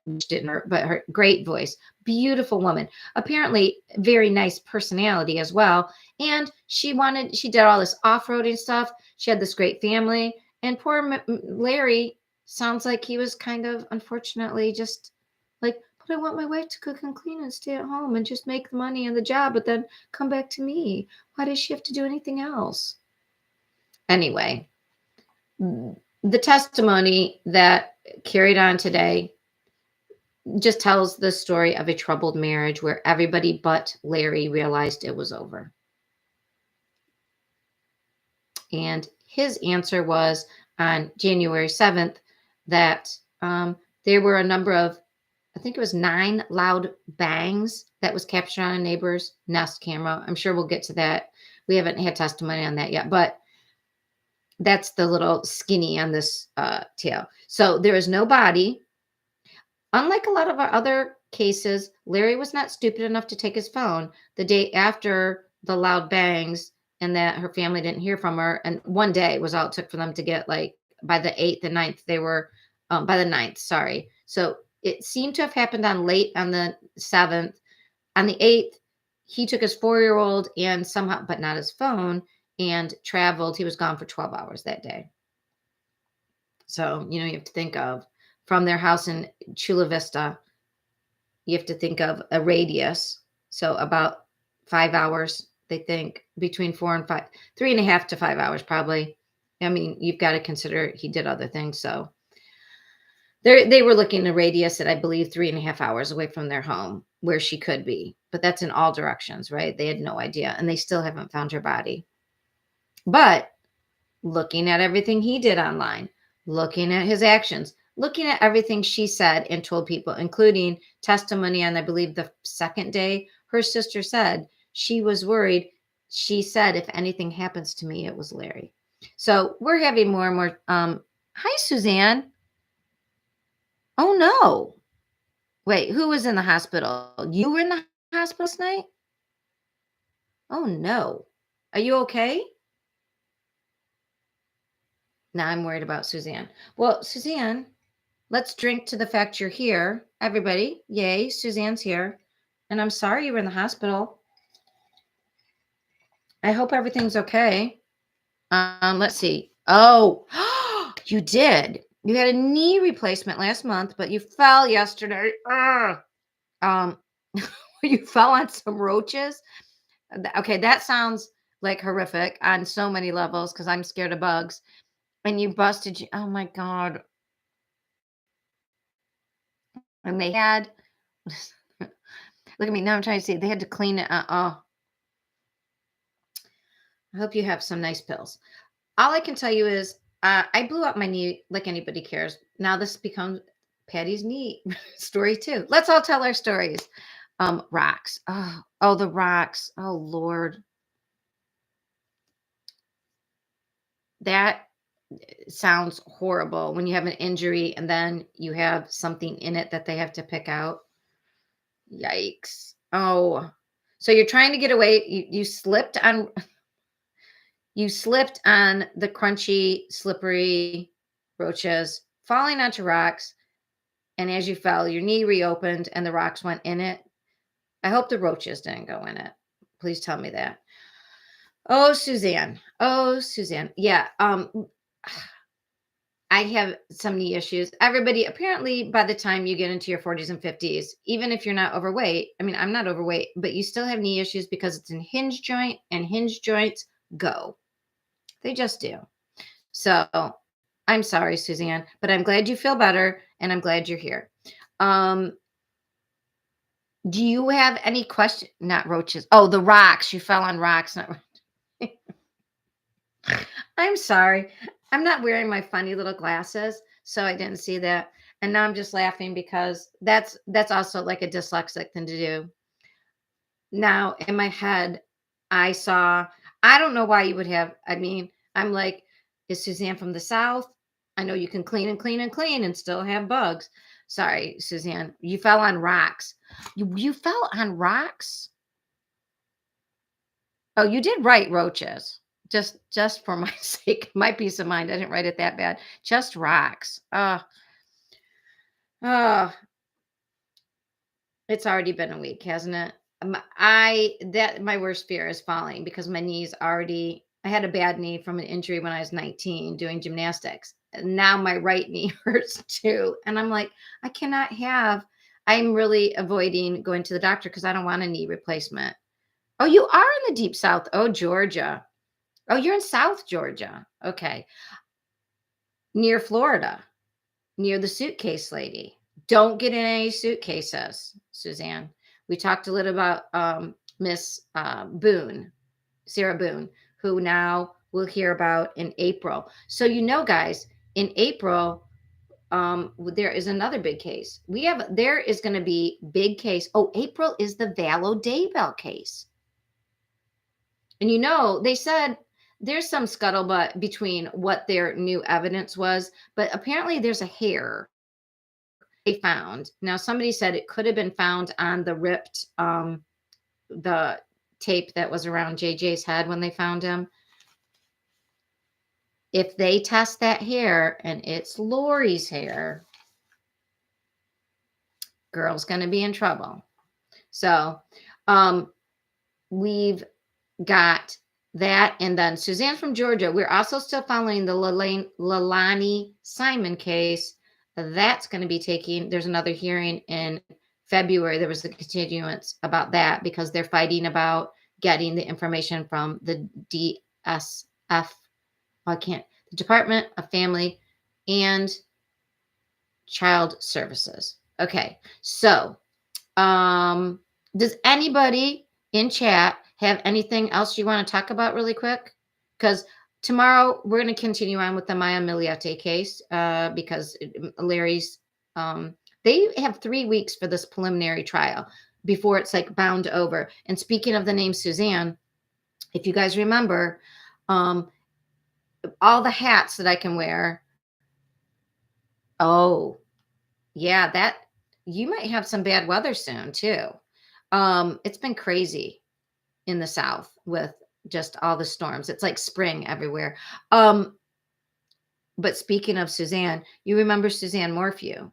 Which didn't hurt, but her great voice, beautiful woman. Apparently, very nice personality as well. And she did all this off-roading stuff. She had this great family. And poor Larry sounds like he was kind of unfortunately just like, but I want my wife to cook and clean and stay at home and just make the money and the job, but then come back to me. Why does she have to do anything else? Anyway, the testimony that carried on today just tells the story of a troubled marriage where everybody but Larry realized it was over. And his answer was on January 7th that there were a number of, I think it was 9 loud bangs that was captured on a neighbor's Nest camera. I'm sure we'll get to that. We haven't had testimony on that yet, but that's the little skinny on this tale. So there is no body. Unlike a lot of our other cases, Larry was not stupid enough to take his phone the day after the loud bangs and that her family didn't hear from her. And one day was all it took for them to get like by the 8th and 9th, they were by the 9th, sorry. So it seemed to have happened on late on the 7th. On the 8th, he took his 4-year-old and somehow, but not his phone, and traveled. He was gone for 12 hours that day. So, you have to think of from their house in Chula Vista, you have to think of a radius. So about 5 hours, they think between 4 and 5, 3.5 to 5 hours, probably. I mean, you've got to consider he did other things. So they were looking at a radius at, I believe, 3.5 hours away from their home where she could be. But that's in all directions, right? They had no idea. And they still haven't found her body. But looking at everything he did online, looking at his actions, looking at everything she said and told people, including testimony on, I believe, the second day, her sister said she was worried. She said, if anything happens to me, it was Larry. So we're having more and more. Hi, Suzanne. Oh, no. Wait, who was in the hospital? You were in the hospital last night? Oh, no. Are you okay? Now I'm worried about Suzanne. Well, Suzanne, let's drink to the fact you're here. Everybody, yay, Suzanne's here. And I'm sorry you were in the hospital. I hope everything's okay. Let's see. Oh, you did. You had a knee replacement last month, but you fell yesterday. Ugh. Um, you fell on some roaches. Okay, that sounds like horrific on so many levels because I'm scared of bugs. And you busted you. Oh my God. And they had look at me now. I'm trying to see. They had to clean it. Oh, I hope you have some nice pills. All I can tell you is I blew up my knee like anybody cares. Now this becomes Patty's knee story too. Let's all tell our stories. Rocks. Oh, the rocks. Oh, Lord. That sounds horrible when you have an injury and then you have something in it that they have to pick out. Yikes. Oh, so you're trying to get away. You slipped on the crunchy, slippery roaches, falling onto rocks. And as you fell, your knee reopened and the rocks went in it. I hope the roaches didn't go in it. Please tell me that. Oh, Suzanne. Oh, Suzanne. Yeah. I have some knee issues. Everybody, apparently, by the time you get into your 40s and 50s, even if you're not overweight, I mean, I'm not overweight, but you still have knee issues because it's an hinge joint and hinge joints go. They just do. So I'm sorry, Suzanne, but I'm glad you feel better and I'm glad you're here. Do you have any question? Not roaches. Oh, the rocks. You fell on rocks. Not I'm sorry. I'm not wearing my funny little glasses, so I didn't see that. And now I'm just laughing because that's also like a dyslexic thing to do. Now, in my head, I saw I don't know why you would have I mean, I'm like, "Is Suzanne from the South? I know you can clean and clean and clean and still have bugs." Sorry, Suzanne, you fell on rocks. You fell on rocks? Oh, you did write roaches. Just for my sake, my peace of mind, I didn't write it that bad. Just rocks. Oh, it's already been a week, hasn't it? My worst fear is falling because my knees already I had a bad knee from an injury when I was 19 doing gymnastics. And now my right knee hurts too. And I'm like, I cannot have I'm really avoiding going to the doctor because I don't want a knee replacement. Oh, you are in the deep south. Oh, Georgia. Oh, you're in South Georgia. Okay. Near Florida, near the suitcase lady. Don't get in any suitcases, Suzanne. We talked a little about Miss Boone, Sarah Boone, who now we'll hear about in April. So, guys, in April, there is another big case. There is going to be big case. Oh, April is the Vallow Daybell case. And they said there's some scuttlebutt between what their new evidence was, but apparently there's a hair they found. Now, somebody said it could have been found on the tape that was around JJ's head when they found him. If they test that hair and it's Lori's hair, girl's going to be in trouble. So, we've got that. And then Suzanne from Georgia. We're also still following the Lalani Simon case. That's going to be there's another hearing in February. There was a continuance about that because they're fighting about getting the information from the DSF. The Department of Family and Child Services. Okay. So, does anybody in chat have anything else you want to talk about really quick? Because tomorrow we're going to continue on with the Maya Miliete case because Larry's, they have 3 weeks for this preliminary trial before it's like bound over. And speaking of the name Suzanne, if you guys remember, all the hats that I can wear. Oh, yeah, that you might have some bad weather soon too. It's been crazy in the South with just all the storms. It's like spring everywhere. But speaking of Suzanne, you remember Suzanne Morphew?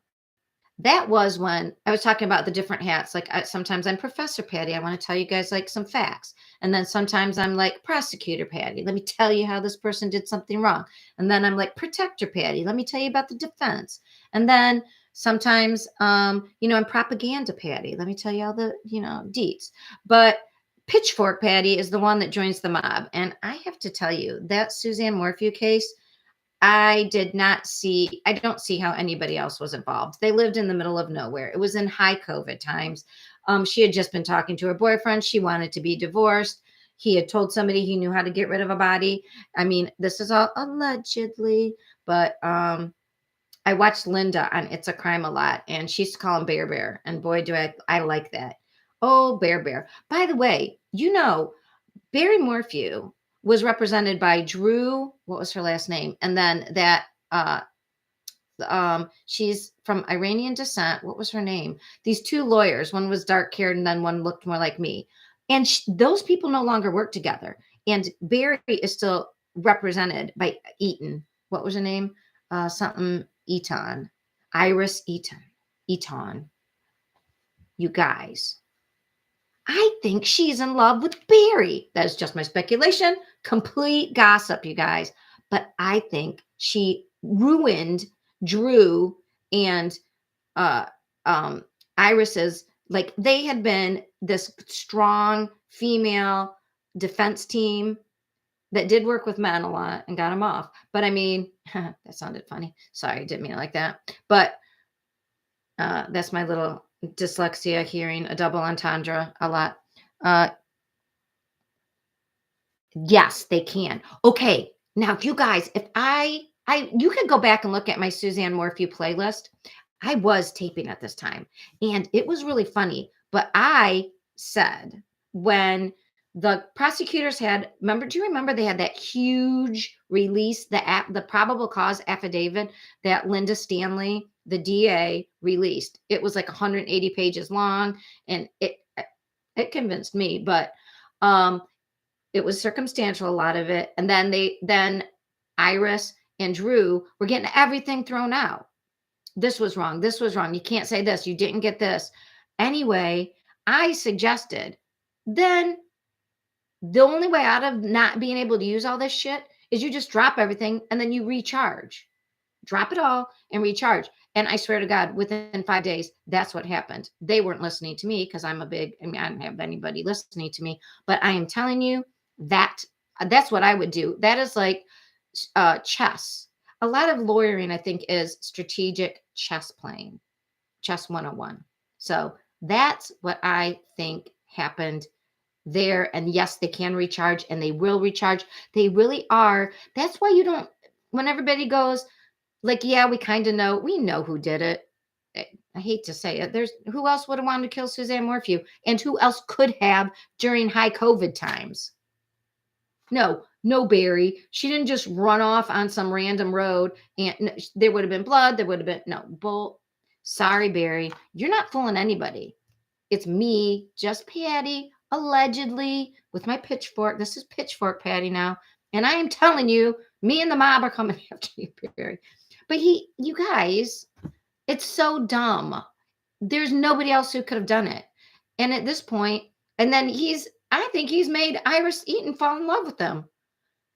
That was when I was talking about the different hats. Like sometimes I'm Professor Patty. I want to tell you guys like some facts. And then sometimes I'm like Prosecutor Patty. Let me tell you how this person did something wrong. And then I'm like Protector Patty. Let me tell you about the defense. And then sometimes, I'm Propaganda Patty. Let me tell you all the, deets. But Pitchfork Patty is the one that joins the mob. And I have to tell you, that Suzanne Morphew case, I don't see how anybody else was involved. They lived in the middle of nowhere. It was in high COVID times. She had just been talking to her boyfriend. She wanted to be divorced. He had told somebody he knew how to get rid of a body. I mean, this is all allegedly, but I watched Linda on It's a Crime a lot, and she used to call him Bear Bear. And boy, do I like that. Oh, Bear Bear. By the way, Barry Morphew was represented by Drew. What was her last name? And then that she's from Iranian descent. What was her name? These two lawyers. One was dark haired, and then one looked more like me. And those people no longer work together. And Barry is still represented by Eaton. What was her name? Something Eaton. Iris Eaton. Eaton. You guys. I think she's in love with Barry. That is just my speculation. Complete gossip, you guys. But I think she ruined Drew and Iris's, like they had been this strong female defense team that did work with men a lot and got them off. But I mean, that sounded funny. Sorry, didn't mean it like that. But that's my little dyslexia hearing a double entendre a lot. Yes, they can. Okay, Now, you guys, if you could go back and look at my Suzanne Morphew playlist. I was taping at this time, and it was really funny. But I said when the prosecutors had, remember, do you remember they had that huge release, the probable cause affidavit that Linda Stanley, the DA, released? It was like 180 pages long, and it convinced me, but um it was circumstantial, a lot of it. And then Iris and Drew were getting everything thrown out. This was wrong. This was wrong. You can't say this. You didn't get this. Anyway, I suggested then the only way out of not being able to use all this shit is you just drop everything and then you recharge. Drop it all and recharge. And I swear to God, within 5 days, that's what happened. They weren't listening to me because I don't have anybody listening to me. But I am telling you that that's what I would do. That is like chess. A lot of lawyering, I think, is strategic chess playing, chess 101. So that's what I think happened there. And yes, they can recharge and they will recharge. They really are. That's why you don't, when everybody goes, like, yeah, we know who did it. I hate to say it. There's who else would have wanted to kill Suzanne Morphew? And who else could have during high COVID times? No, Barry. She didn't just run off on some random road and there would have been blood. There would have been no bull. Sorry, Barry. You're not fooling anybody. It's me, just Patty, allegedly, with my pitchfork. This is pitchfork Patty now. And I am telling you, me and the mob are coming after you, Barry. But you guys, it's so dumb. There's nobody else who could have done it. And at this point, and then I think he's made Iris Eaton fall in love with him.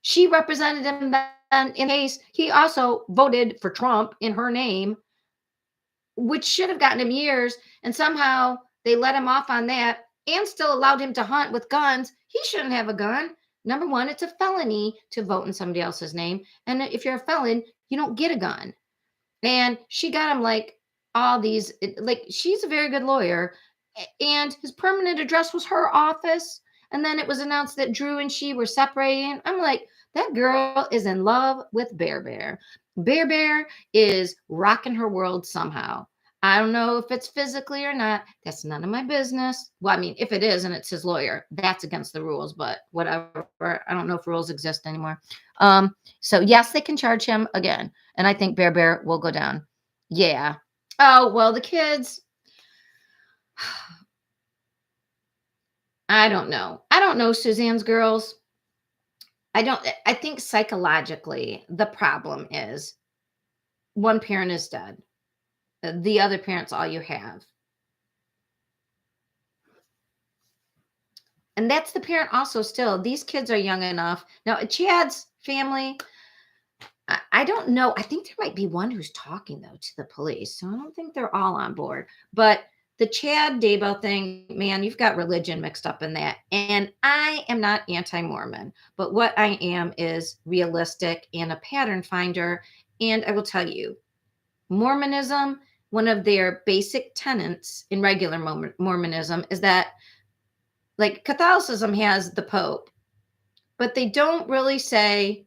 She represented him then in case he also voted for Trump in her name, which should have gotten him years. And somehow they let him off on that and still allowed him to hunt with guns. He shouldn't have a gun. Number one, it's a felony to vote in somebody else's name. And if you're a felon, you don't get a gun. And she got him like all these, like, she's a very good lawyer. And his permanent address was her office. And then it was announced that Drew and she were separating. I'm like, that girl is in love with Bear Bear. Bear Bear is rocking her world somehow. I don't know if it's physically or not. That's none of my business. Well, I mean, if it is and it's his lawyer, that's against the rules, but whatever. I don't know if rules exist anymore. So yes, they can charge him again. And I think Bear Bear will go down. Yeah. Oh, well, the kids. I don't know. I don't know Suzanne's girls. I think psychologically, the problem is one parent is dead. The other parent's all you have. And that's the parent also still. These kids are young enough. Now, Chad's family, I don't know. I think there might be one who's talking, though, to the police. So I don't think they're all on board. But the Chad Daybell thing, man, you've got religion mixed up in that. And I am not anti-Mormon, but what I am is realistic and a pattern finder. And I will tell you, Mormonism, one of their basic tenets in regular Mormonism is that, like, Catholicism has the Pope, but they don't really say,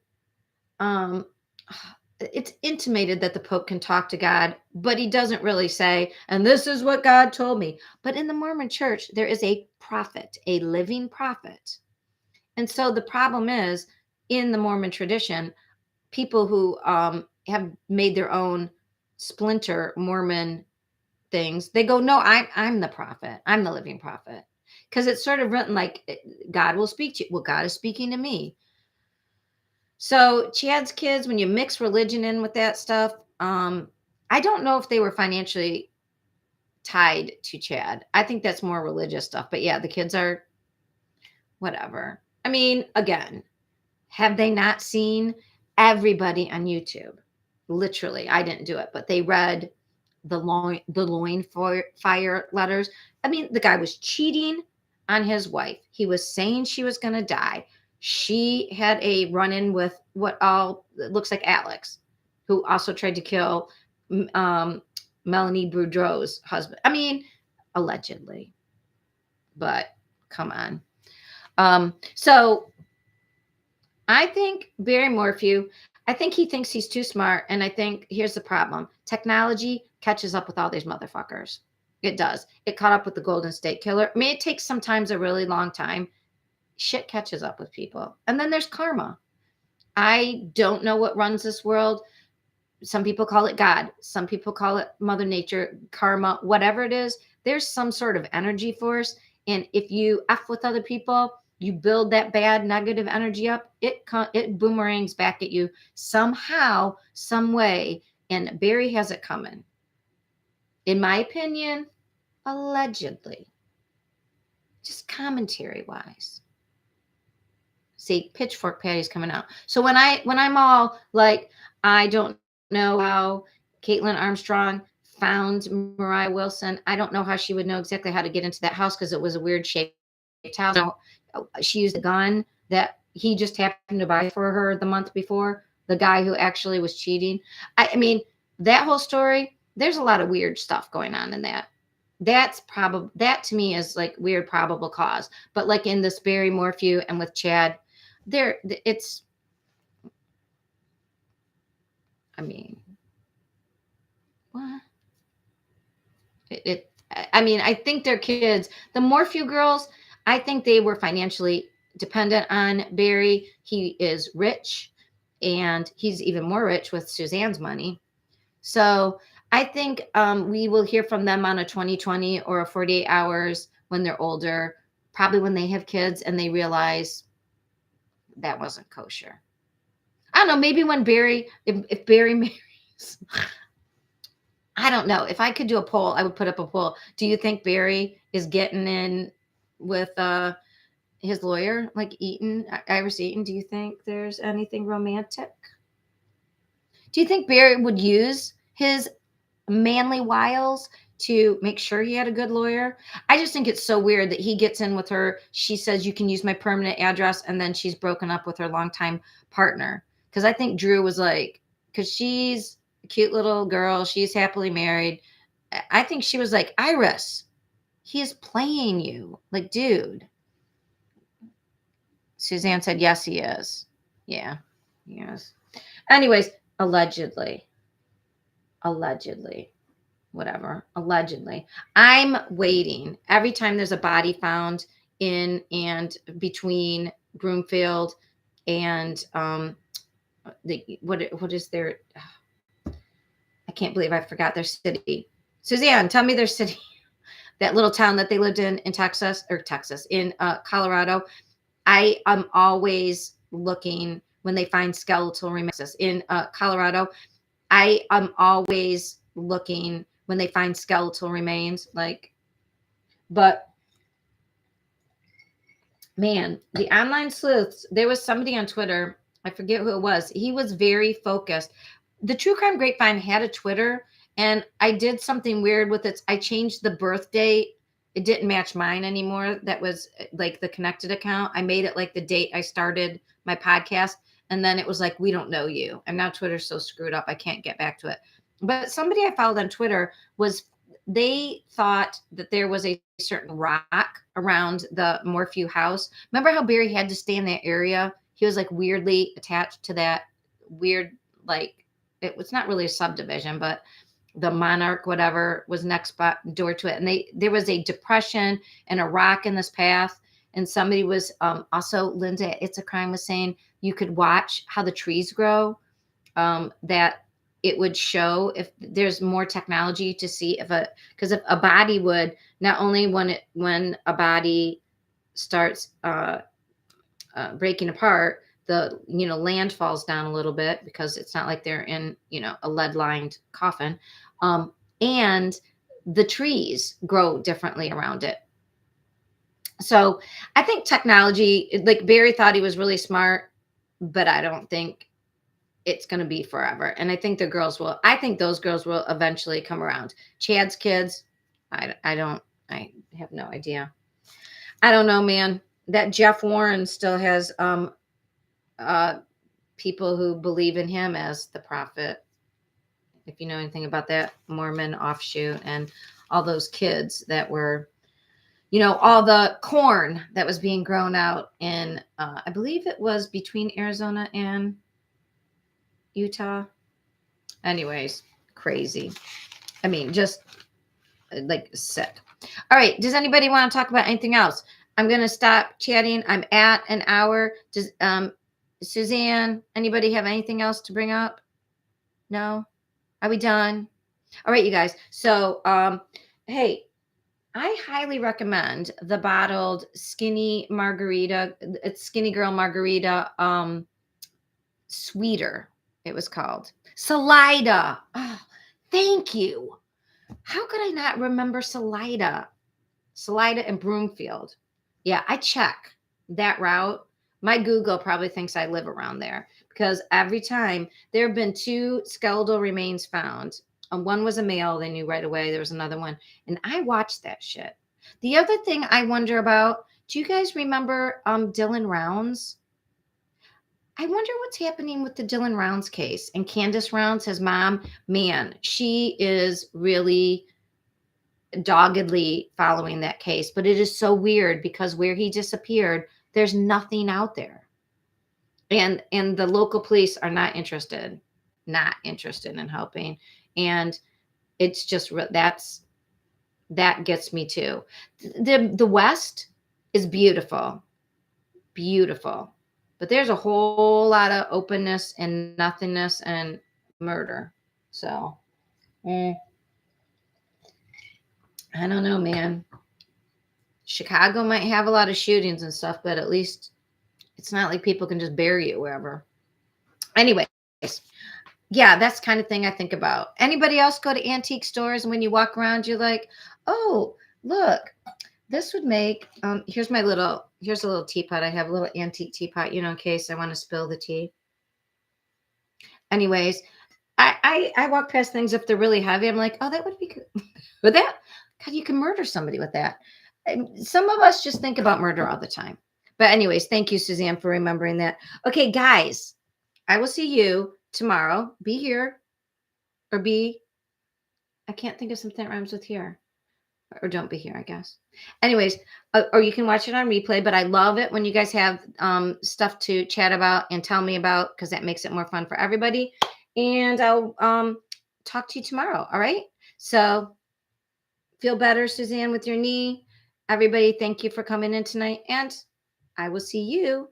it's intimated that the Pope can talk to God, but he doesn't really say, and this is what God told me. But in the Mormon church, there is a prophet, a living prophet. And so the problem is, in the Mormon tradition, people who have made their own splinter Mormon things, they go, no, I'm the prophet. I'm the living prophet. Because it's sort of written like God will speak to you. Well, God is speaking to me. So Chad's kids, when you mix religion in with that stuff, I don't know if they were financially tied to Chad. I think that's more religious stuff. But yeah, the kids are whatever. I mean, again, have they not seen everybody on YouTube? Literally, I didn't do it, but they read the loin fire letters. I mean, the guy was cheating on his wife. He was saying she was going to die. She had a run-in with what all looks like Alex, who also tried to kill Melanie Boudreau's husband. I mean, allegedly, but come on. So I think Barry Morphew, I think he thinks he's too smart. And I think here's the problem: technology catches up with all these motherfuckers. It does. It caught up with the Golden State Killer. I mean, it takes sometimes a really long time. Shit catches up with people. And then there's karma. I don't know what runs this world. Some people call it God. Some people call it Mother Nature, karma, whatever it is. There's some sort of energy force. And if you F with other people, you build that bad negative energy up, it boomerangs back at you somehow, some way. And Barry has it coming. In my opinion, allegedly, just commentary wise. See, Pitchfork Patty's coming out. So when I'm all like, I don't know how Caitlin Armstrong found Mariah Wilson. I don't know how she would know exactly how to get into that house because it was a weird shaped house. She used a gun that he just happened to buy for her the month before. The guy who actually was cheating. I mean, that whole story. There's a lot of weird stuff going on in that. That's probably that to me is like weird probable cause. But like in this Barry Morphew and with Chad, there it's. I mean, what? I mean, I think their kids, the Morphew girls, I think they were financially dependent on Barry. He is rich and he's even more rich with Suzanne's money. So I think we will hear from them on a 2020 or a 48 hours when they're older, probably when they have kids and they realize that wasn't kosher. I don't know, maybe when Barry, if Barry marries, I don't know. If I could do a poll, I would put up a poll. Do you think Barry is getting in with his lawyer, like Eaton, Iris Eaton? Do you think there's anything romantic? Do you think Barry would use his manly wiles to make sure he had a good lawyer? I just think it's so weird that he gets in with her. She says, you can use my permanent address. And then she's broken up with her longtime partner. Because I think Drew was like, because she's a cute little girl. She's happily married. I think she was like, Iris, he is playing you. Like, dude. Suzanne said, yes, he is. Yeah, he is. Anyways, allegedly. Allegedly. Whatever, allegedly. I'm waiting every time there's a body found in and between Broomfield and what is their I can't believe I forgot their city. Suzanne, tell me their city. That little town that they lived in Texas in Colorado. I am always looking when they find skeletal remains in Colorado. I am always looking when they find skeletal remains, but man, the online sleuths, there was somebody on Twitter, I forget who it was. He was very focused. The True Crime Grapevine had a Twitter, and I did something weird with it. I changed the birth date. It didn't match mine anymore. That was like the connected account. I made it like the date I started my podcast. And then it was like, we don't know you. And now Twitter's so screwed up, I can't get back to it. But somebody I followed on Twitter they thought that there was a certain rock around the Morphew house. Remember how Barry had to stay in that area? He was like weirdly attached to that weird, like, it was not really a subdivision, but the Monarch, whatever, was next door to it. And there was a depression and a rock in this path. And somebody was also, Linda, It's a Crime, was saying you could watch how the trees grow, that it would show if there's more technology to see because if a body would, not only when a body starts breaking apart, the land falls down a little bit because it's not like they're in a lead lined coffin, and the trees grow differently around it. So I think technology, like Barry thought he was really smart, but I don't think it's going to be forever. And I think those girls will eventually come around. Chad's kids, I have no idea. I don't know, man. That Jeff Warren still has people who believe in him as the prophet. If you know anything about that Mormon offshoot and all those kids that were, all the corn that was being grown out in, I believe it was between Arizona and Utah. Anyways, crazy. I mean, just like sick. All right. Does anybody want to talk about anything else? I'm going to stop chatting. I'm at an hour. Does Suzanne, anybody have anything else to bring up? No? Are we done? All right, you guys. So, hey, I highly recommend the bottled skinny margarita. It's skinny girl margarita, sweeter. It was called Salida. Oh, thank you. How could I not remember Salida? Salida and Broomfield. Yeah, I check that route. My Google probably thinks I live around there because every time there have been two skeletal remains found. One was a male, they knew right away. There was another one. And I watched that shit. The other thing I wonder about, do you guys remember Dylan Rounds? I wonder what's happening with the Dylan Rounds case. And Candace Rounds, his mom, man, she is really doggedly following that case. But it is so weird because where he disappeared, there's nothing out there. And the local police are not interested in helping. And it's just that gets me too. The West is beautiful, beautiful, but there's a whole lot of openness and nothingness and murder. So I don't know, man. Chicago might have a lot of shootings and stuff, but at least it's not like people can just bury you wherever. Anyways, yeah, that's the kind of thing I think about. Anybody else go to antique stores and when you walk around, you're like, oh, look, this would make, here's a little teapot. I have a little antique teapot, in case I want to spill the tea. Anyways, I walk past things if they're really heavy. I'm like, oh, that would be good. With that, God, you can murder somebody with that. Some of us just think about murder all the time. But anyways, thank you, Suzanne, for remembering that. Okay, guys, I will see you tomorrow. Be here or I can't think of something that rhymes with here. Or don't be here, I guess. Anyways, or you can watch it on replay, but I love it when you guys have stuff to chat about and tell me about because that makes it more fun for everybody. And I'll talk to you tomorrow. All right. So feel better, Suzanne, with your knee. Everybody, thank you for coming in tonight. And I will see you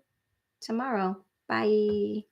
tomorrow. Bye.